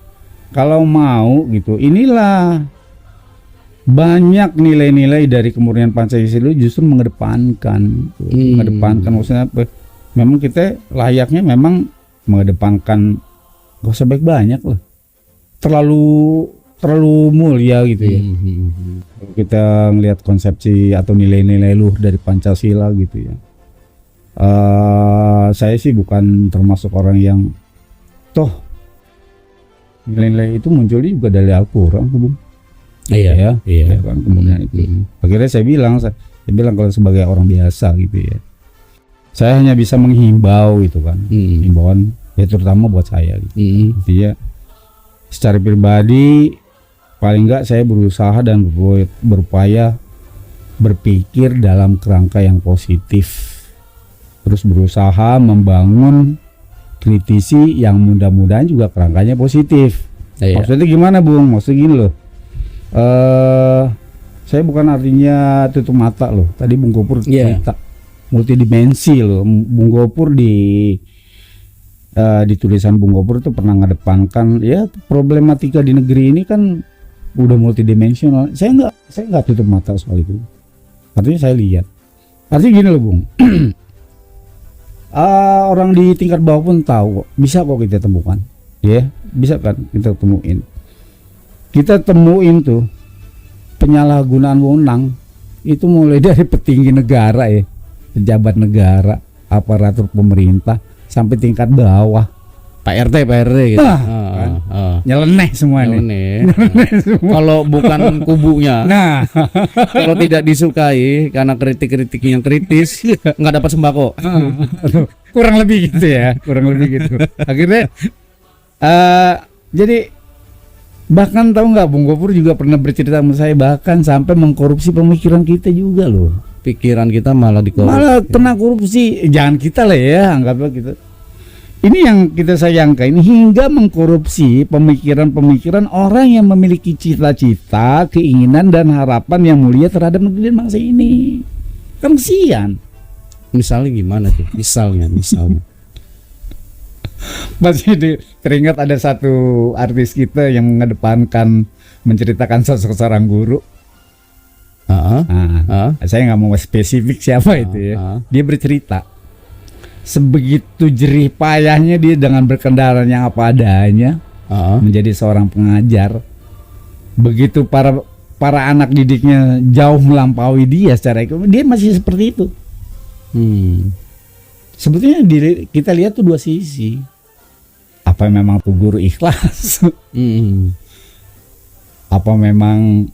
kalau mau gitu, inilah banyak nilai-nilai dari kemurnian Pancasila justru mengedepankan, maksudnya apa? Memang kita layaknya memang mengedepankan. Gak usah banyak lah, terlalu mulia gitu ya. Kita ngelihat konsepsi atau nilai-nilai luhur dari Pancasila gitu ya. Saya sih bukan termasuk orang yang nilai-nilai itu munculnya juga dari Al-Quran, Bung. Iya. Kan, kemudian itu. Akhirnya saya bilang kalau sebagai orang biasa gitu ya, saya hanya bisa menghimbau gitu kan, himbauan. Ya terutama buat saya gitu. Jadi secara pribadi paling enggak saya berusaha dan berupaya berpikir dalam kerangka yang positif, terus berusaha membangun kritisi yang mudah-mudahan juga kerangkanya positif. Maksudnya gimana, Bung? Maksudnya gini loh, saya bukan artinya tutup mata loh. Tadi Bung Gopur cerita multidimensi loh. Bung Gopur di di tulisan Bung Gopur tuh pernah ngedepankan ya problematika di negeri ini kan udah multidimensional. Saya nggak tutup mata soal itu. Artinya saya lihat. Artinya gini loh Bung. Orang di tingkat bawah pun tahu kok, bisa kok kita temukan. Ya, bisa kan kita temuin. Kita temuin tuh penyalahgunaan wewenang itu mulai dari petinggi negara ya, pejabat negara, aparatur pemerintah sampai tingkat bawah. Pak RT gitu. Kan? Nyeleneh semua nih. Kalau bukan kubunya. Nah, kalau tidak disukai karena kritik-kritik yang kritis, nggak dapat sembako. kurang lebih gitu ya, kurang lebih gitu. Akhirnya, jadi bahkan tahu nggak, Bung Gopur juga pernah bercerita sama saya bahkan sampai mengkorupsi pemikiran kita juga loh. Pikiran kita malah dikorupsi. Malah kena korupsi, jangan kita lah ya, anggaplah kita. Ini yang kita sayangkan, ini hingga mengkorupsi pemikiran-pemikiran orang yang memiliki cita-cita, keinginan dan harapan yang mulia terhadap negeri dan bangsa ini. Kan kesian. Misalnya gimana tuh? Misalnya. Masih teringat ada satu artis kita yang mengedepankan menceritakan sosok seorang guru. Saya nggak mau spesifik siapa itu ya. Dia bercerita sebegitu jerih payahnya dia dengan berkendara yang apa adanya menjadi seorang pengajar. Begitu para anak didiknya jauh melampaui dia secara ekonomi, dia masih seperti itu. Sebetulnya kita lihat tuh dua sisi. Apa memang tuh guru ikhlas? Apa memang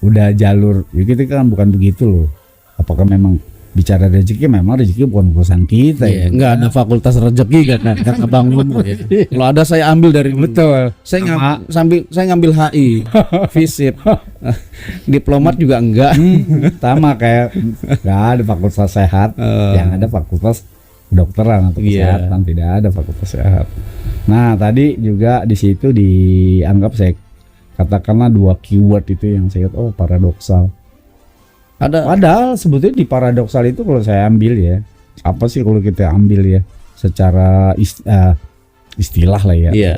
udah jalur? Ya kita kan bukan begitu loh. Apakah memang bicara rezeki, memang rezeki bukan urusan kita ya. Enggak ada fakultas rezeki kan Bang Gopur ya. Kalau ada saya ambil dari betul. Saya ngambil HI, FISIP. Diplomat juga enggak. Sama kayak enggak ada fakultas sehat, yang ada fakultas kedokteran atau kesehatan, tidak ada fakultas sehat. Nah, tadi juga di situ dianggap saya katakanlah dua keyword itu yang saya paradoksal. Padahal sebetulnya di paradoksal itu kalau saya ambil ya, apa sih kalau kita ambil ya secara istilah lah ya. Iya.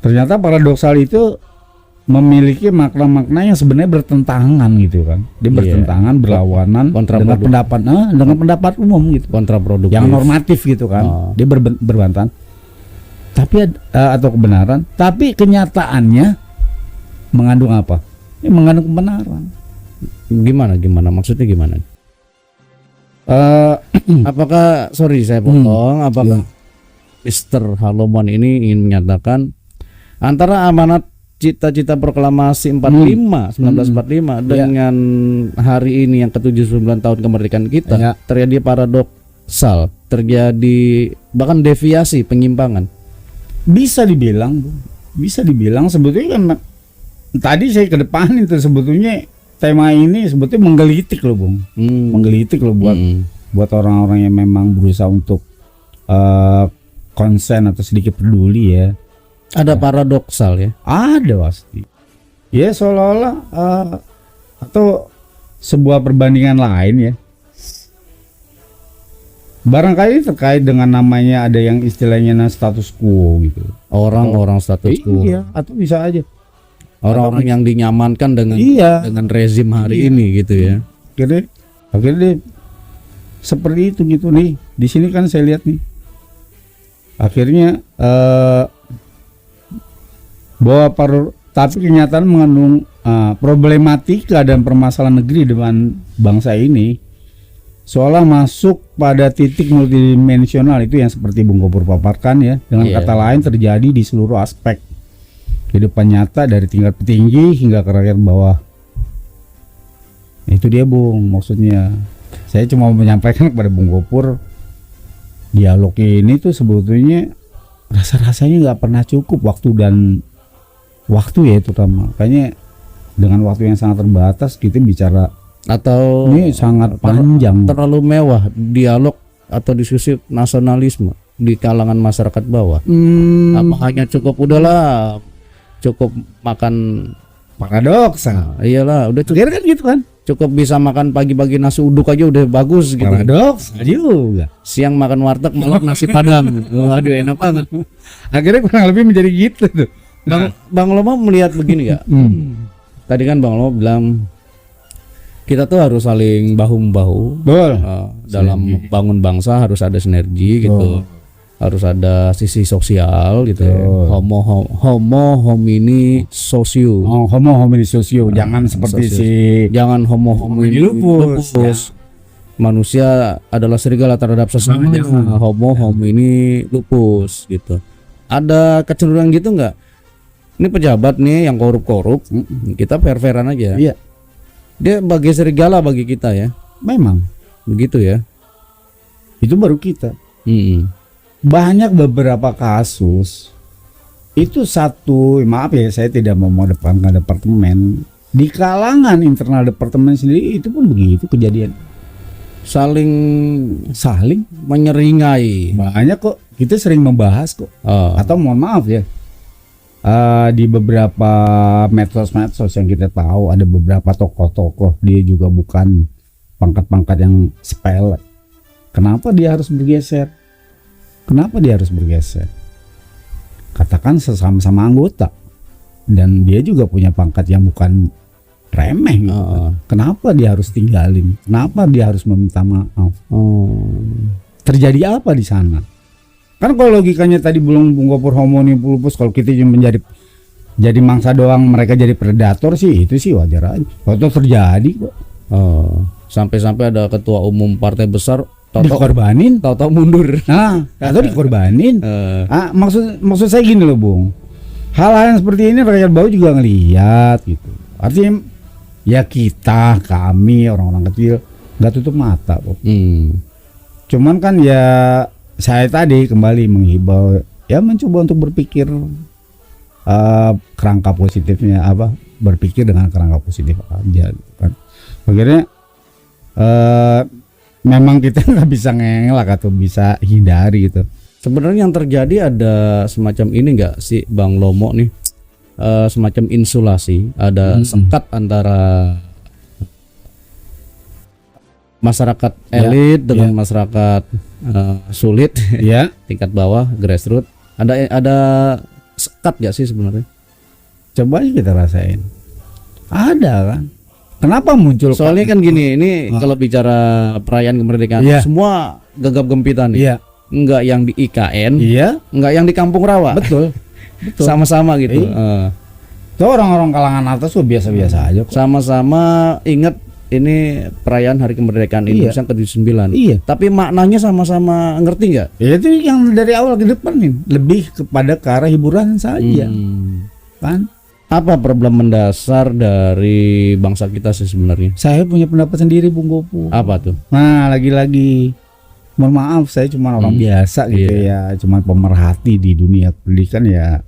Ternyata paradoksal itu memiliki makna-makna yang sebenarnya bertentangan gitu kan. Dia bertentangan, berlawanan dengan pendapat umum gitu. Kontraproduktif. Yang normatif gitu kan. Dia berbantahan. Tapi atau kebenaran, tapi kenyataannya mengandung apa? Mengandung kebenaran. Gimana maksudnya gimana? Apakah saya potong, apakah Mr. Halomon ini ingin menyatakan antara amanat cita-cita proklamasi 1945 dengan hari ini yang ke-79 tahun kemerdekaan kita terjadi paradoksal, terjadi bahkan deviasi, penyimpangan? Bisa dibilang sebetulnya kan tadi saya ke depan itu sebetulnya tema ini sebetulnya menggelitik loh Bung, menggelitik loh buat orang-orang yang memang berusaha untuk konsen atau sedikit peduli ya. Ada paradoksal ya? Ada pasti. Ya seolah-olah atau sebuah perbandingan lain ya. Barangkali terkait dengan namanya ada yang istilahnya status quo gitu. Orang-orang status quo. Iya, atau bisa aja orang-orang yang dinyamankan dengan rezim hari ini gitu ya. Akhirnya seperti itu gitu nih. Di sini kan saya lihat nih. Akhirnya tapi kenyataan mengandung problematika dan permasalahan negeri dengan bangsa ini seolah masuk pada titik multidimensional itu yang seperti Bung Gopur paparkan ya. Dengan kata lain terjadi di seluruh aspek kehidupan nyata dari tingkat petinggi hingga ke rakyat bawah. Itu dia Bung, maksudnya saya cuma menyampaikan kepada Bung Gopur, dialog ini tuh sebetulnya rasa-rasanya nggak pernah cukup waktu ya terutama. Kayaknya dengan waktu yang sangat terbatas kita bicara atau ini sangat panjang, terlalu mewah dialog atau diskusi nasionalisme di kalangan masyarakat bawah. Apa hanya cukup makan paradoksal? Iyalah, udah cukup kan gitu kan. cukup bisa makan pagi-pagi nasi uduk aja udah bagus gitu. Paradoks juga. Siang makan warteg, malam nasi padang. Waduh, enak banget. Akhirnya kurang lebih menjadi gitu tuh. Bang Lomo melihat begini nggak? Tadi kan Bang Lomo bilang kita tuh harus saling bahu-membahu. Dalam membangun bangsa harus ada sinergi gitu. Harus ada sisi sosial gitu. Homo homini socio. Homo homini socio. Jangan seperti jangan homo homini lupus. Ya. Manusia adalah serigala terhadap sesama. Homo homini lupus gitu. Ada kecenderungan gitu nggak? Ini pejabat nih yang korup-korup, kita fair-fairan aja. Iya. Dia bagi serigala bagi kita ya. Memang begitu ya. Itu baru kita. Banyak beberapa kasus itu maaf ya, saya tidak mau mengedepankan departemen, di kalangan internal departemen sendiri itu pun begitu kejadian, saling menyeringai. Banyak kok, kita sering membahas kok. Atau mohon maaf ya, di beberapa medsos yang kita tahu ada beberapa tokoh-tokoh dia juga bukan pangkat-pangkat yang sepele. Kenapa dia harus bergeser? Katakan sesama-sama anggota, dan dia juga punya pangkat yang bukan remeh gitu. Kenapa dia harus tinggalin? Kenapa dia harus meminta maaf? Terjadi apa di sana? Kan kalau logikanya tadi belum Bung Gopur homoni pulpus, kalau kita cuma jadi mangsa doang, mereka jadi predator sih, itu sih wajar aja. Kalau terjadi kok. Sampai-sampai ada ketua umum partai besar dikorbanin, tahu-tahu mundur. Atau dikorbanin. Maksud saya gini loh, Bung. Hal-hal yang seperti ini rakyat bawah juga ngelihat gitu. Artinya ya kami orang-orang kecil nggak tutup mata kok. Cuman kan ya saya tadi kembali menghibau ya, mencoba untuk berpikir kerangka positifnya berpikir dengan kerangka positif aja kan. Akhirnya memang kita nggak bisa ngelak atau bisa hindari gitu. Sebenarnya yang terjadi ada semacam ini nggak sih Bang Lomo nih, semacam insulasi, ada sekat antara masyarakat elit dengan masyarakat sulit, tingkat bawah, grassroots. Ada sekat nggak sih sebenarnya? Coba aja kita rasain. Ada kan? Kenapa muncul? Soalnya kan gini, ini kalau bicara perayaan kemerdekaan, semua gegap gempitan nih. Enggak yang di IKN, enggak yang di Kampung Rawa. Betul. Sama-sama gitu. Tuh orang-orang kalangan atas tuh biasa-biasa aja kok. Sama-sama ingat ini perayaan Hari Kemerdekaan Indonesia ke-79. Tapi maknanya sama-sama ngerti nggak? Itu yang dari awal ke depan nih, lebih kepada ke arah hiburan saja. Kan? Apa problem mendasar dari bangsa kita sih sebenarnya? Saya punya pendapat sendiri, Bung Gopu. Apa tuh? Nah, lagi-lagi mohon maaf, saya cuma orang biasa gitu ya, cuma pemerhati di dunia pendidikan ya.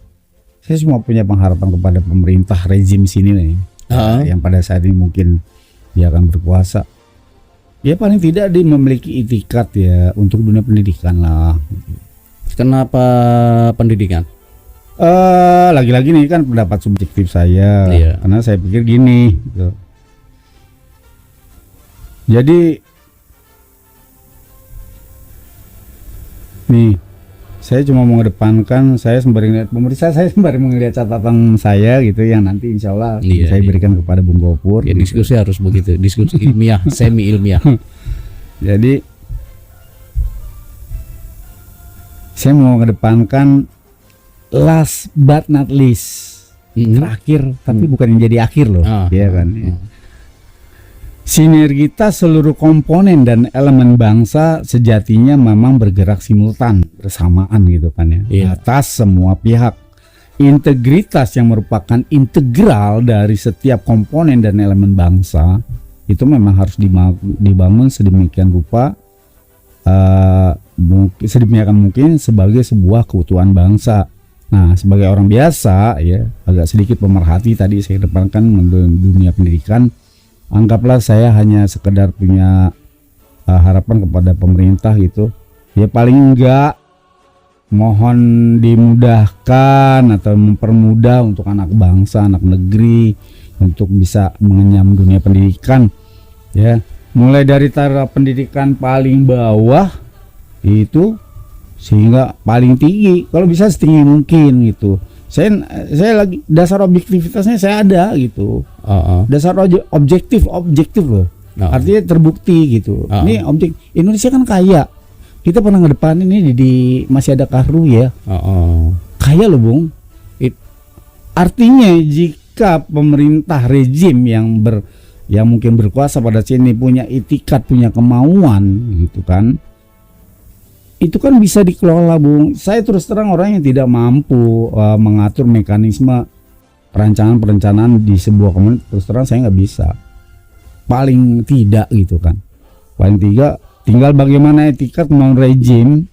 Saya cuma punya pengharapan kepada pemerintah rezim sini nih, yang pada saat ini mungkin dia akan berkuasa. Ya paling tidak dia memiliki itikat ya untuk dunia pendidikan lah. Kenapa pendidikan? Lagi-lagi nih kan pendapat subjektif saya, karena saya pikir gini gitu. Jadi nih saya cuma mengedepankan, saya sembari melihat pemerintah, saya sembari melihat catatan saya gitu yang nanti insya Allah saya berikan kepada Bung Gopur. Ya, diskusi harus begitu, diskusi ilmiah, semi ilmiah. Jadi saya mau mengedepankan last but not least, terakhir tapi bukan yang jadi akhir loh, ya kan. Sinergitas seluruh komponen dan elemen bangsa sejatinya memang bergerak simultan bersamaan gitu kan ya, atas semua pihak. Integritas yang merupakan integral dari setiap komponen dan elemen bangsa itu memang harus dibangun sedemikian rupa, sedemikian mungkin sebagai sebuah keutuhan bangsa. Nah, sebagai orang biasa ya, agak sedikit pemerhati tadi saya depankan dunia pendidikan. Anggaplah saya hanya sekedar punya harapan kepada pemerintah gitu. Ya paling enggak mohon dimudahkan atau mempermudah untuk anak bangsa, anak negeri untuk bisa mengenyam dunia pendidikan. Ya, mulai dari taraf pendidikan paling bawah itu sehingga paling tinggi, kalau bisa setinggi mungkin gitu. Saya lagi dasar objektivitasnya saya ada gitu. Dasar objektif loh. Artinya terbukti gitu. Ini Indonesia kan kaya. Kita pernah ngedepanin ini di masih ada Kahru ya. Kaya loh, Bung. Artinya jika pemerintah rejim yang mungkin berkuasa pada sini punya itikat, punya kemauan gitu kan, itu kan bisa dikelola, Bung. Saya terus terang orang yang tidak mampu mengatur mekanisme perencanaan di sebuah komunitas, terus terang saya nggak bisa. Paling tidak gitu kan. Paling tinggal bagaimana etikat membangun rejim.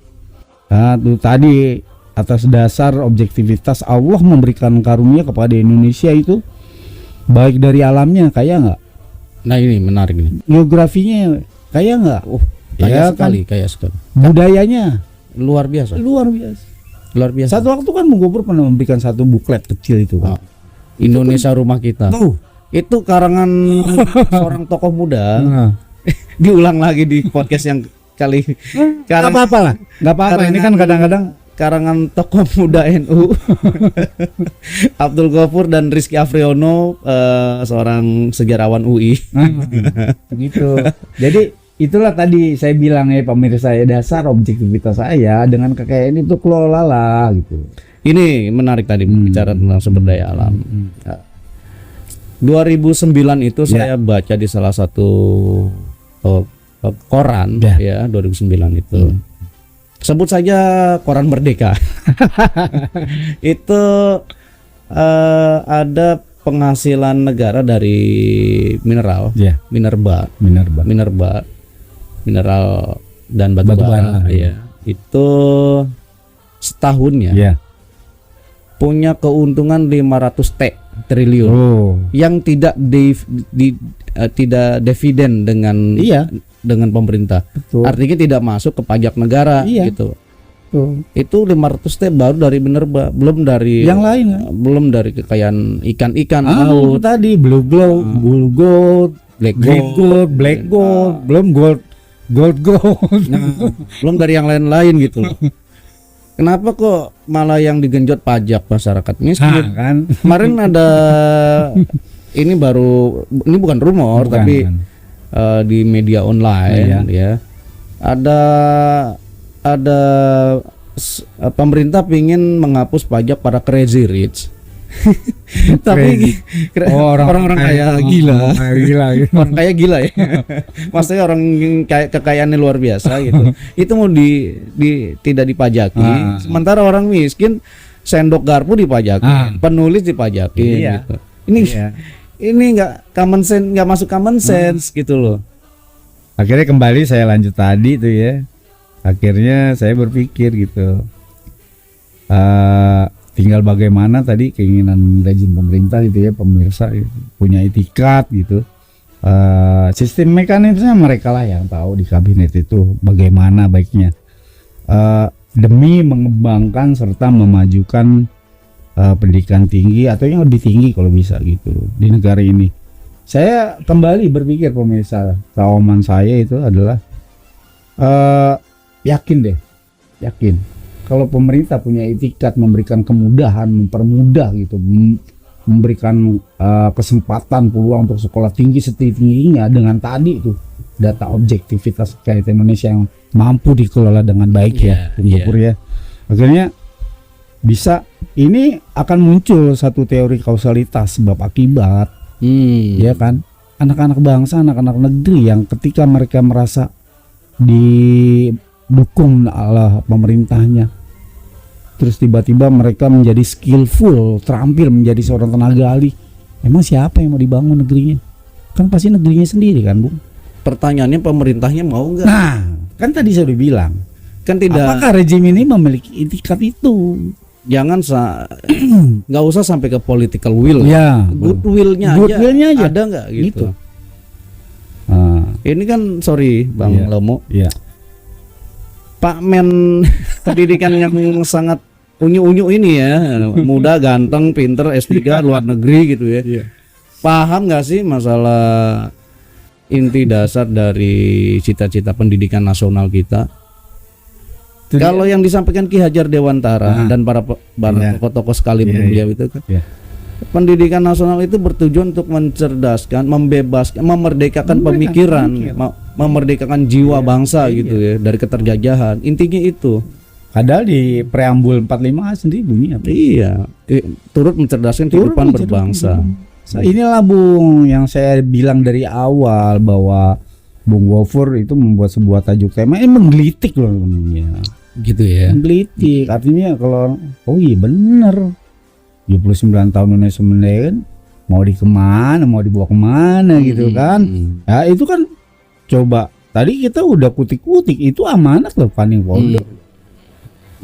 Itu tadi atas dasar objektivitas Allah memberikan karunia kepada Indonesia itu baik dari alamnya kaya nggak? Nah ini menarik nih. Geografinya kaya nggak? Kaya sekali. Budayanya luar biasa. Satu waktu kan Bung Gopur pernah memberikan satu buklet kecil itu kan. Indonesia Rumah Kita. Itu karangan seorang tokoh muda. Diulang lagi di podcast yang kali. Nggak apa-apa. Ini kan kadang-kadang karangan tokoh muda NU Abdul Ghafur dan Rizky Afriyono, seorang sejarawan UI. Gitu. Jadi itulah tadi saya bilang ya pemirsa, dasar objektivitas saya dengan kekayaan itu kelolalah gitu. Ini menarik tadi bicara tentang sumber daya alam. 2009 itu saya baca di salah satu koran ya 2009 itu. Sebut saja koran Merdeka. Itu ada penghasilan negara dari mineral, mineral dan batu bara ya. Itu setahunnya punya keuntungan 500 triliun yang tidak tidak dividen dengan pemerintah. Betul. Artinya tidak masuk ke pajak negara gitu. Itu 500 baru dari minerba, belum dari yang lain kan? Belum dari kekayaan ikan-ikan laut tadi, blue gold, black gold, belum gold. Belum dari yang lain-lain gitu loh. Kenapa kok malah yang digenjot pajak masyarakat miskin? Kan? Kemarin ada ini bukan rumor tapi di media online ya. Ada pemerintah pingin menghapus pajak para crazy rich. Tapi orang-orang kaya gila. Orang kaya gila ya. Maksudnya orang kekayaannya luar biasa gitu. Itu mau tidak dipajaki. Sementara orang miskin sendok garpu dipajaki, penulis dipajaki gitu. Ini nggak common sense, nggak masuk common sense gitu loh. Akhirnya kembali saya lanjut tadi tuh ya. Akhirnya saya berpikir gitu. Tinggal bagaimana tadi keinginan rejim pemerintah gitu ya, pemirsa gitu, punya itikat gitu. Sistem mekanismenya mereka lah yang tahu di kabinet itu bagaimana baiknya demi mengembangkan serta memajukan pendidikan tinggi atau yang lebih tinggi kalau bisa gitu di negara ini. Saya kembali berpikir pemirsa, kawan saya itu adalah yakin kalau pemerintah punya itikat memberikan kemudahan, mempermudah gitu, memberikan kesempatan peluang untuk sekolah tinggi setinggi-tingginya dengan tadi itu data objektivitas kekayaan Indonesia yang mampu dikelola dengan baik ya. Akhirnya bisa ini akan muncul satu teori kausalitas sebab akibat, ya kan? Anak-anak bangsa, anak-anak negeri yang ketika mereka merasa didukung oleh pemerintahnya, terus tiba-tiba mereka menjadi skillful, terampil menjadi seorang tenaga ahli. Emang siapa yang mau dibangun negerinya? Kan pasti negerinya sendiri kan, Bung. Pertanyaannya pemerintahnya mau nggak? Nah, kan tadi saya udah bilang, kan tidak. Apakah rejim ini memiliki itikat itu? Jangan nggak usah sampai ke political will. Ya, goodwillnya aja ada nggak gitu. Ini kan sorry Bang Lomo. Iya. Pak Men pendidikan yang sangat unyu-unyu ini ya, muda, ganteng, pinter, S3, luar negeri gitu ya. Paham nggak sih masalah inti dasar dari cita-cita pendidikan nasional kita. Kalau yang disampaikan Ki Hajar Dewantara dan para tokoh-tokoh sekalipun beliau itu kan, pendidikan nasional itu bertujuan untuk mencerdaskan, membebaskan, memerdekakan pemikiran, memerdekakan jiwa bangsa gitu ya dari keterjajahan. Intinya itu. Padahal di preambul 45 sendiri bunyi apa? Iya, turut mencerdaskan kehidupan berbangsa. Inilah Bung yang saya bilang dari awal bahwa Bung Gofur itu membuat sebuah tajuk tema ini menggelitik loh ya. Gitu ya. Menggelitik artinya kalau iya bener 79 tahun Indonesia Merdeka mau mau dibawa kemana gitu kan. Ya itu kan coba tadi kita udah kutik-kutik itu amanat loh Paning Poldo.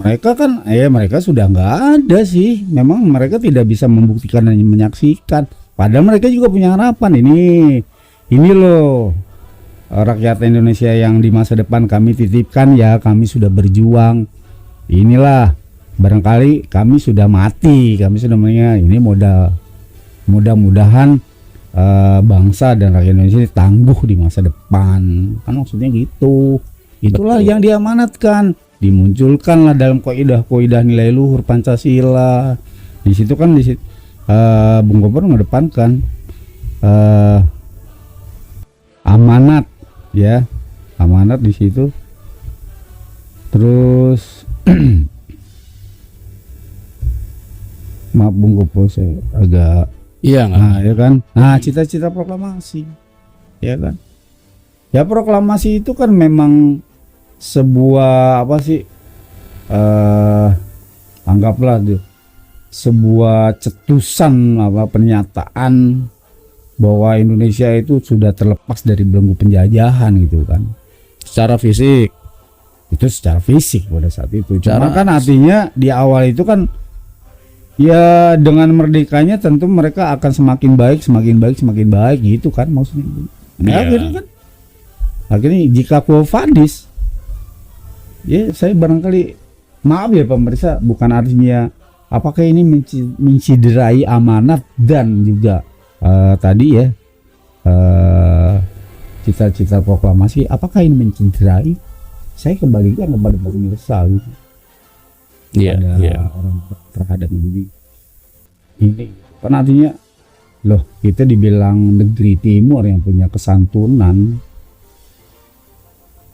Mereka kan mereka sudah nggak ada sih. Memang mereka tidak bisa membuktikan hanya menyaksikan. Padahal mereka juga punya harapan ini loh rakyat Indonesia yang di masa depan kami titipkan ya, kami sudah berjuang. Inilah barangkali kami sudah mati, kami sudah ini mudah-mudahan bangsa dan rakyat Indonesia ini tangguh di masa depan. Kan maksudnya gitu. Itulah yang diamanatkan. Dimunculkanlah dalam kaidah nilai luhur Pancasila. Di situ kan Bung Gofur mengedepankan amanat ya, amanat di situ. Terus maaf Bung Gofur saya agak ya kan. Nah, cita-cita proklamasi ya kan. Ya proklamasi itu kan memang sebuah anggaplah sebuah cetusan pernyataan bahwa Indonesia itu sudah terlepas dari belenggu penjajahan gitu kan. Secara fisik pada saat itu. Cuma kan artinya di awal itu kan ya dengan merdekanya tentu mereka akan semakin baik gitu kan maksudnya. Akhirnya jika Quo Vadis ya saya barangkali maaf ya pemirsa, bukan artinya apakah ini menciderai amanat dan juga tadi ya cita-cita proklamasi, apakah ini menciderai? Saya kembalikan kepada pemirsa gitu. Orang terhadap ini kan artinya loh kita dibilang negeri timur yang punya kesantunan.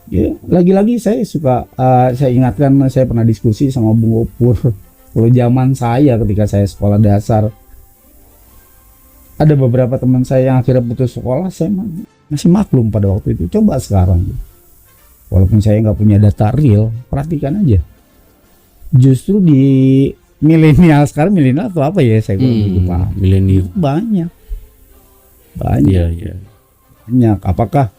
Ya, lagi-lagi saya suka saya ingatkan, saya pernah diskusi sama Bung Gofur kalau zaman saya ketika saya sekolah dasar, ada beberapa teman saya yang akhirnya putus sekolah, saya masih maklum pada waktu itu. Coba sekarang, walaupun saya nggak punya data real, perhatikan aja, justru di milenial sekarang, milenial atau apa ya saya lupa, milenial banyak ya. Banyak. Apakah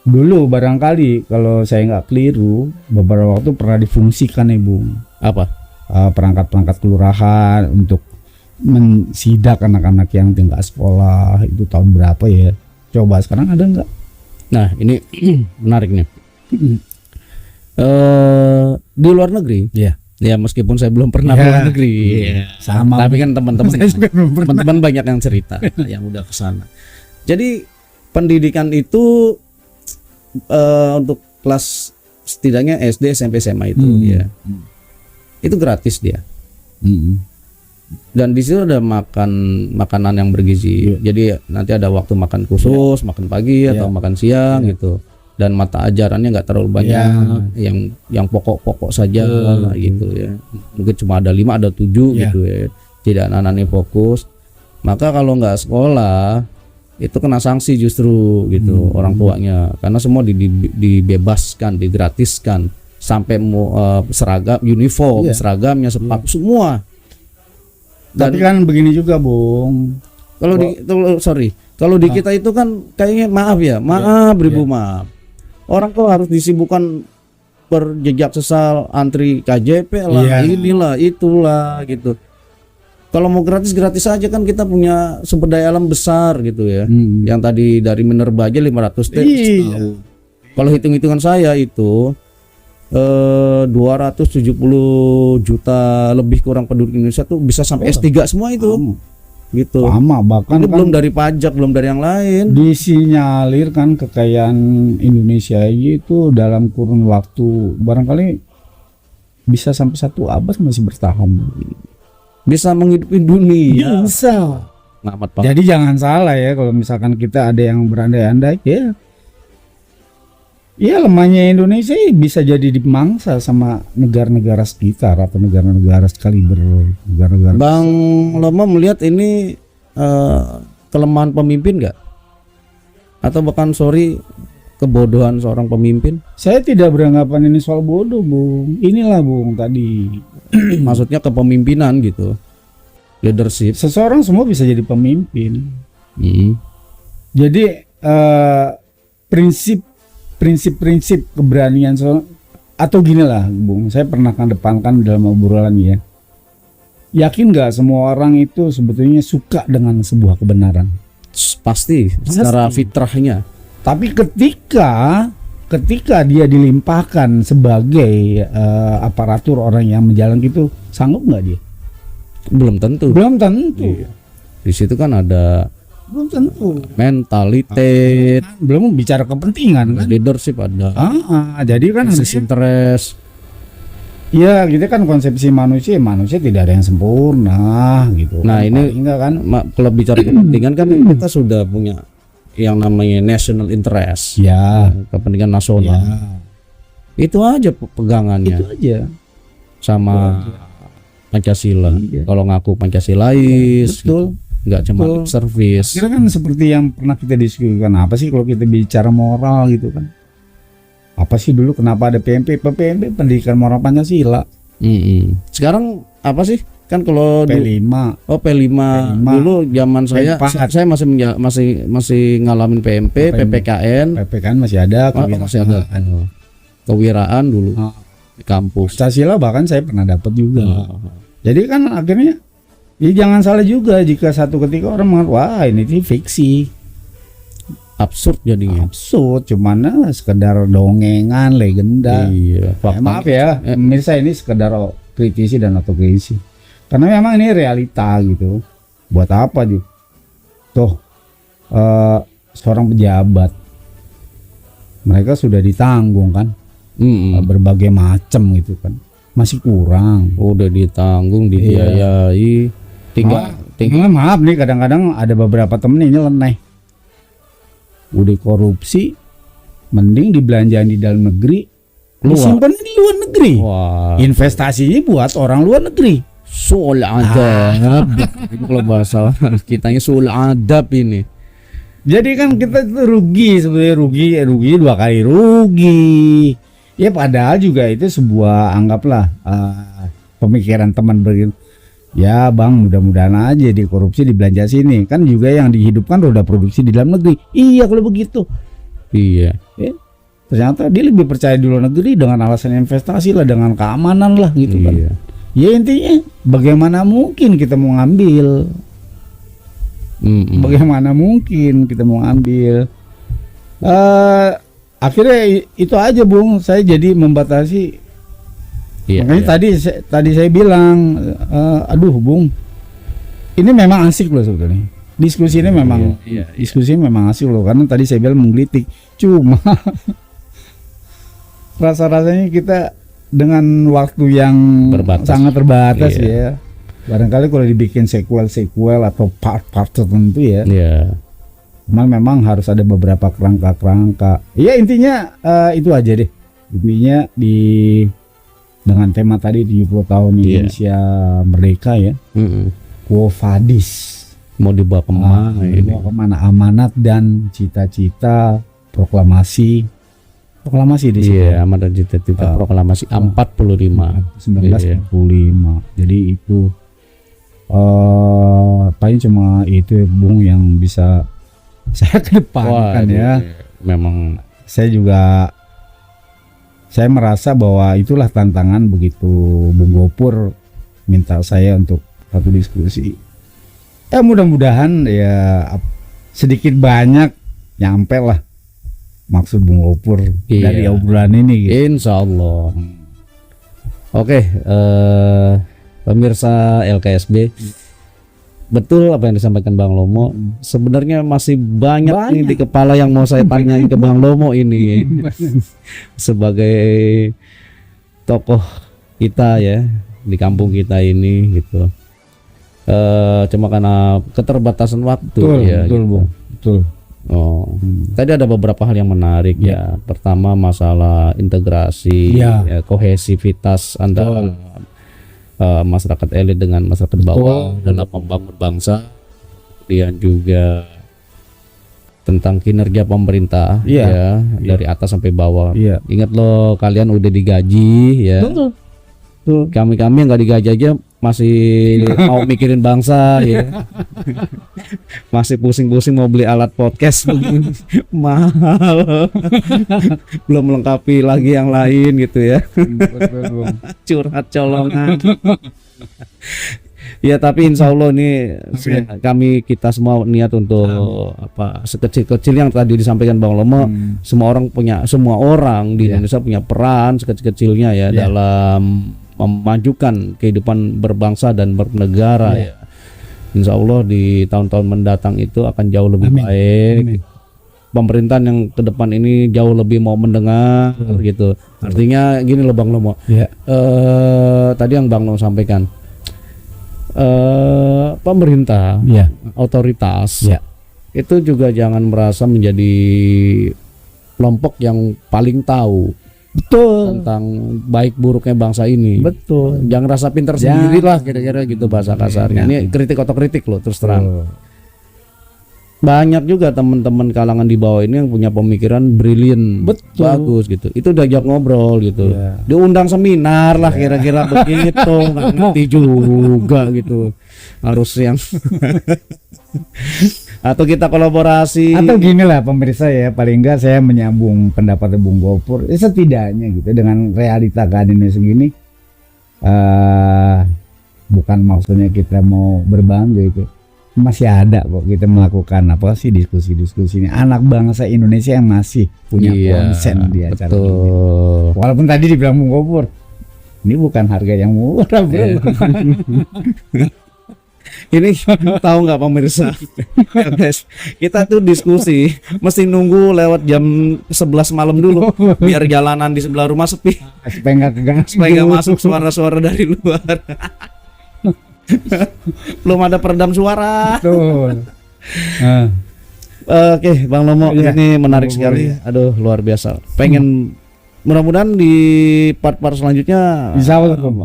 dulu barangkali kalau saya nggak keliru beberapa waktu pernah difungsikan Bung perangkat-perangkat kelurahan untuk mensidak anak-anak yang tinggal sekolah itu tahun berapa ya, coba sekarang ada nggak? Nah ini menarik nih. Di luar negeri ya meskipun saya belum pernah ke luar negeri sama, tapi kan teman-teman banyak yang cerita yang udah kesana. Jadi pendidikan itu untuk kelas setidaknya SD, SMP, SMA itu itu gratis dia. Dan di situ ada makanan yang bergizi. Jadi nanti ada waktu makan khusus, makan pagi atau makan siang gitu. Dan mata ajarannya nggak terlalu banyak, yang pokok-pokok saja gitu ya. Mungkin cuma ada 5 ada 7 gitu ya. Tidak anak-anaknya fokus. Maka kalau nggak sekolah itu kena sanksi justru gitu orang tuanya, karena semua dibebaskan, digratiskan sampai seragam, uniform, seragamnya, sepatu semua. Tapi kan begini juga Bung, kalau di kita itu kan kayaknya maaf orang kok harus disibukkan berjejak sesal, antri KJP lah, inilah itulah gitu. Kalau mau gratis aja kan, kita punya sumber daya alam besar gitu ya. Yang tadi dari Minerba aja 500 T. Kalau hitung-hitungan saya itu 270 juta lebih kurang penduduk Indonesia tuh bisa sampai S3 semua itu. gitu. Lama, bahkan Ini kan belum dari pajak, belum dari yang lain. disinyalir kan kekayaan Indonesia itu dalam kurun waktu barangkali bisa sampai 1 abad masih bertahan. Bisa menghidupi dunia. Bisa. Ngamat Pak. Jadi jangan salah ya kalau misalkan kita ada yang berandai-andai ya. Ya lemahnya Indonesia bisa jadi dimangsa sama negara-negara sekitar atau negara-negara sekaliber negara-negara. Bang Loma melihat ini kelemahan pemimpin nggak? Atau bahkan kebodohan seorang pemimpin? Saya tidak beranggapan ini soal bodoh, Bung. Inilah, Bung, tadi. Maksudnya kepemimpinan gitu. Leadership. Seseorang semua bisa jadi pemimpin. Jadi prinsip keberanian atau gini lah, Bung. Saya pernah kedepankan dalam obrolan ya. Yakin nggak semua orang itu sebetulnya suka dengan sebuah kebenaran? Pasti secara fitrahnya. Tapi ketika dia dilimpahkan sebagai aparatur orang yang menjalankan itu, sanggup nggak dia? Belum tentu. Belum tentu. Iya. Di situ kan ada Belum tentu. mentalitas, Belum bicara kepentingan kan? leadership ada. Jadi kan Business interest. ya gitu kan konsepsi manusia tidak ada yang sempurna gitu. Nah, ini enggak kan? Kalau bicara kepentingan kan kita sudah punya yang namanya national interest. Ya, Kepentingan nasional. ya. Itu aja pegangannya. Itu aja. Sama Pancasila. Iya. Kalau ngaku Pancasilais, Betul. nggak cuma Betul. lip service. Kira kan seperti yang pernah kita diskusikan, apa sih kalau kita bicara moral gitu kan? Apa sih dulu kenapa ada PMP? PMP Pendidikan Moral Pancasila. Sekarang apa sih? Kan kalau P5. P5 dulu zaman saya P4. saya masih ngalamin PMP, PPKN, PPKN masih ada, masih ada kewiraan dulu di kampus. Pancasila bahkan saya pernah dapat juga. Jadi kan akhirnya ya jangan salah juga jika satu ketika orang mengatakan wah ini sih fiksi. Absurd jadinya. Absurd, cuman sekedar dongengan, legenda. Iya, Maaf ya, pemirsa ini sekedar kritisi dan otokritisi. Karena memang ini realita gitu. Buat apa juga? Tuh seorang pejabat, mereka sudah ditanggung kan, berbagai macam gitu kan, masih kurang. Udah ditanggung, dibiayai. Tinggal maaf nih, kadang-kadang ada beberapa temen ini leneh. Udah korupsi, mending dibelanjain di dalam negeri, disimpan di luar negeri. Wah. Investasinya buat orang luar negeri. Sul adab. Ini kalau bahasa kitanya sul adab ini. Jadi kan kita itu rugi, sebenarnya rugi 2 kali rugi. Ya padahal juga itu sebuah anggaplah pemikiran teman begitu. Ya bang, mudah-mudahan aja di korupsi di belanja sini. Kan juga yang dihidupkan roda produksi di dalam negeri. Iya kalau begitu. Iya. Ternyata dia lebih percaya di luar negeri dengan alasan investasi lah, dengan keamanan lah gitu kan. Ya intinya bagaimana mungkin kita mau ngambil? Bagaimana mungkin kita mau ngambil? Akhirnya itu aja Bung, saya jadi membatasi. Makanya tadi saya bilang, aduh Bung, ini memang asik loh sebetulnya. Diskusi ini memang diskusi memang asik loh, karena tadi saya bilang menggelitik. Cuma rasa-rasanya kita dengan waktu yang sangat terbatas ya. Barangkali kalau dibikin sequel atau part-part tertentu ya. Memang harus ada beberapa kerangka. Ya intinya itu aja deh. Intinya dengan tema tadi 70 tahun Indonesia merdeka ya. Quo Vadis. Mau dibawa kemana? Amanat dan cita-cita proklamasi di sini. Iya, amanat dan cita-cita proklamasi 1945. Jadi itu paling cuma itu Bung yang bisa saya kedepankan ya. Memang saya merasa bahwa itulah tantangan begitu Bung Gopur minta saya untuk satu diskusi. Ya mudah-mudahan ya sedikit banyak nyampe lah maksud Bung Gopur dari obrolan ini gitu. Insya Allah. Oke, pemirsa LKSB, betul apa yang disampaikan Bang Lomo. Sebenarnya masih banyak nih di kepala yang mau saya tanyain ke Bang Lomo ini sebagai tokoh kita ya di kampung kita ini gitu. Cuma karena keterbatasan waktu. Betul, ya. Betul, gitu. Bung. Betul. Oh, tadi ada beberapa hal yang menarik ya. Pertama masalah integrasi, ya, kohesivitas antara masyarakat elit dengan masyarakat bawah dalam membangun bangsa. Kemudian juga tentang kinerja pemerintah, ya, dari atas sampai bawah. Ingat loh, kalian udah digaji, ya. Betul. Kami yang nggak digaji aja masih mau mikirin bangsa, ya. Masih pusing-pusing mau beli alat podcast begini mahal, belum melengkapi lagi yang lain gitu ya. Curhat colongan. Ya tapi insya Allah ini kita semua niat untuk apa sekecil-kecil yang tadi disampaikan Bang Lomo. Semua orang di Indonesia punya peran sekecil-kecilnya ya dalam memajukan kehidupan berbangsa dan bernegara ya. Insya Allah di tahun-tahun mendatang itu akan jauh lebih baik. Pemerintahan yang ke depan ini jauh lebih mau mendengar gitu. Artinya gini loh Bang Lomo. Tadi yang Bang Lomo sampaikan, pemerintah, otoritas itu juga jangan merasa menjadi kelompok yang paling tahu tentang baik buruknya bangsa ini. Jangan rasa pintar sendiri lah kira-kira gitu bahasa kasarnya. Ini kritik otokritik loh terus terang. Banyak juga teman-teman kalangan di bawah ini yang punya pemikiran brilian, bagus gitu. Itu diajak ngobrol gitu. Diundang seminar lah kira-kira begitu. Nggak ngerti juga gitu. Harus yang atau kita kolaborasi atau gini lah pemirsa ya, paling enggak saya menyambung pendapat Bung Gopur setidaknya gitu dengan realita keadaan segini, bukan maksudnya kita mau berbangga gitu, masih ada kok kita melakukan apa sih diskusi-diskusi ini, anak bangsa Indonesia yang masih punya konsen di acara ini. Walaupun tadi dibilang Bung Gopur ini bukan harga yang murah bro. Ini tahu nggak pemirsa, guys, kita tuh diskusi mesti nunggu lewat jam 11 malam dulu biar jalanan di sebelah rumah sepi, supaya nggak masuk suara-suara dari luar. Belum ada peredam suara. Oke, Bang Lomo, ini menarik sekali. Aduh, luar biasa. Pengen mudah-mudahan di part-part selanjutnya bisa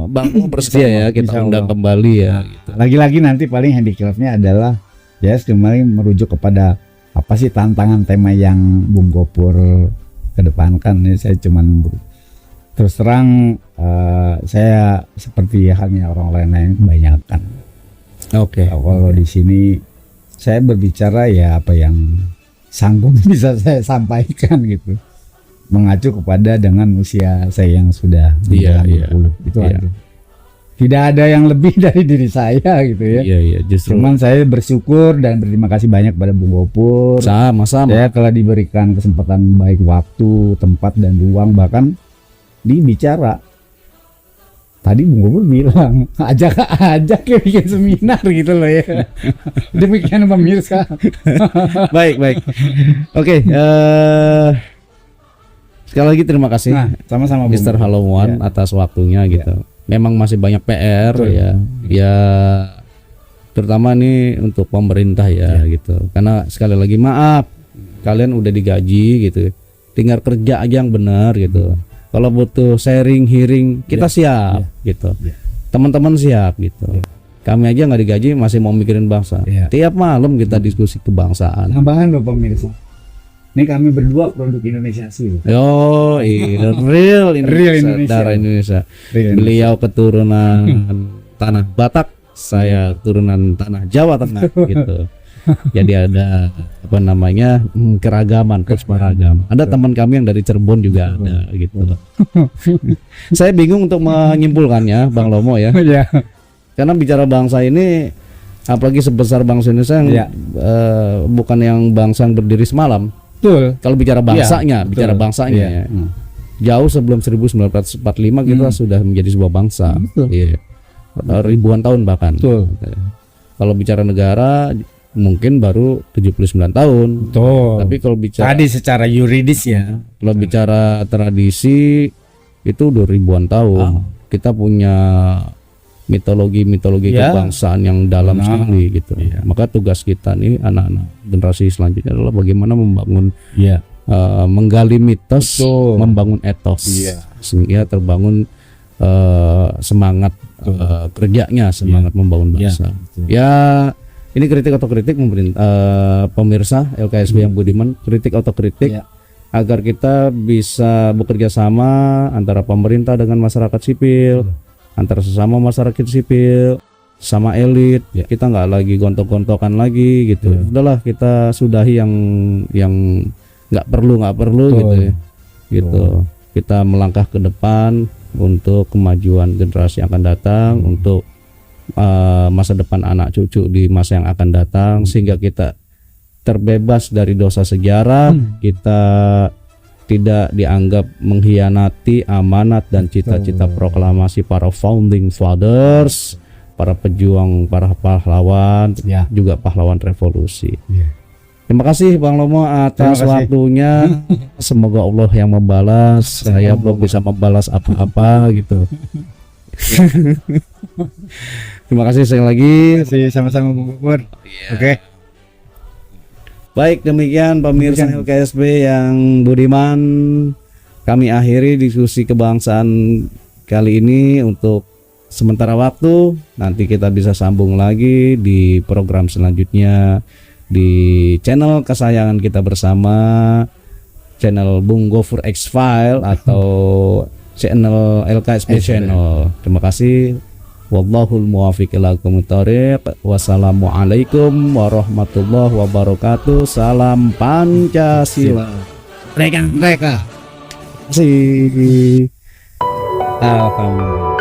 Bang bersedia ya kita undang kembali ya gitu. Lagi-lagi nanti paling handicraftnya adalah kembali merujuk kepada apa sih tantangan tema yang Bung Gopur kedepankan. Ini saya cuman terus terang saya seperti halnya orang lain yang kebanyakan. Kalau di sini saya berbicara ya apa yang sanggup bisa saya sampaikan gitu, mengacu kepada dengan usia saya yang sudah 20 itu aja. Tidak ada yang lebih dari diri saya gitu ya. Justru. Cuman saya bersyukur dan berterima kasih banyak pada Bung Gopur. Sama-sama. Saya telah diberikan kesempatan baik waktu, tempat dan ruang, bahkan dibicara. Tadi Bung Gopur bilang ajak ya bikin seminar gitu loh ya. Demikian pemirsa. Baik. Oke. Sekali lagi terima kasih sama-sama Mr. Halomuan atas waktunya gitu. Memang masih banyak PR ya terutama nih untuk pemerintah ya gitu. Karena sekali lagi maaf kalian udah digaji gitu. Tinggal kerja aja yang benar gitu. Kalau butuh sharing, hearing kita siap gitu. Teman-teman siap gitu. Kami aja nggak digaji masih mau mikirin bangsa. Tiap malam kita diskusi kebangsaan. Tambahan loh pemirsa. Ini kami berdua produk Indonesia sih. Real Indonesia. Darah Indonesia. Beliau keturunan tanah Batak, saya keturunan tanah Jawa Tengah gitu. Jadi ada apa namanya keragaman, beragam. Ada teman kami yang dari Cirebon juga ada gitu. Saya bingung untuk menyimpulkannya, Bang Lomo ya. Karena bicara bangsa ini, apalagi sebesar bangsa Indonesia yang bukan yang bangsa yang berdiri semalam. Betul. Kalau bicara bangsanya, ya. Jauh sebelum 1945 kita sudah menjadi sebuah bangsa. Ribuan tahun bahkan. Kalau bicara negara mungkin baru 79 tahun. Betul. Tapi kalau bicara tadi secara yuridis ya. Kalau bicara tradisi itu udah ribuan tahun. Kita punya mitologi kebangsaan yang dalam sekali gitu. Maka tugas kita nih anak-anak generasi selanjutnya adalah bagaimana membangun menggali mitos, membangun etos, sehingga terbangun semangat kerjanya, semangat membangun bangsa. Ini kritik otokritik pemirsa LKSB yang budiman, kritik otokritik agar kita bisa bekerja sama antara pemerintah dengan masyarakat sipil, antara sesama masyarakat sipil, sama elit. Kita nggak lagi gontok-gontokan lagi gitu. Udahlah kita sudahi yang nggak perlu gitu ya. Gitu. Kita melangkah ke depan untuk kemajuan generasi yang akan datang, untuk masa depan anak cucu di masa yang akan datang, sehingga kita terbebas dari dosa sejarah, kita tidak dianggap mengkhianati amanat dan cita-cita proklamasi para founding fathers, para pejuang, para pahlawan, juga pahlawan revolusi. Terima kasih Bang Lomo atas waktunya. Semoga Allah yang membalas. Saya belum bisa membalas apa-apa gitu. Terima kasih sekali lagi. Terima kasih sama-sama Bung Pupur. Oke. Baik, demikian pemirsa LKSB yang budiman, kami akhiri diskusi kebangsaan kali ini untuk sementara waktu. Nanti kita bisa sambung lagi di program selanjutnya di channel kesayangan kita bersama, channel Bung Gofur X-File atau channel LKSB Channel. Terima kasih. Wallahul muwaffiq ila aqwamit thoriq. Wassalamualaikum warahmatullahi wabarakatuh. Salam Pancasila. Mereka. Si. Alhamdulillah.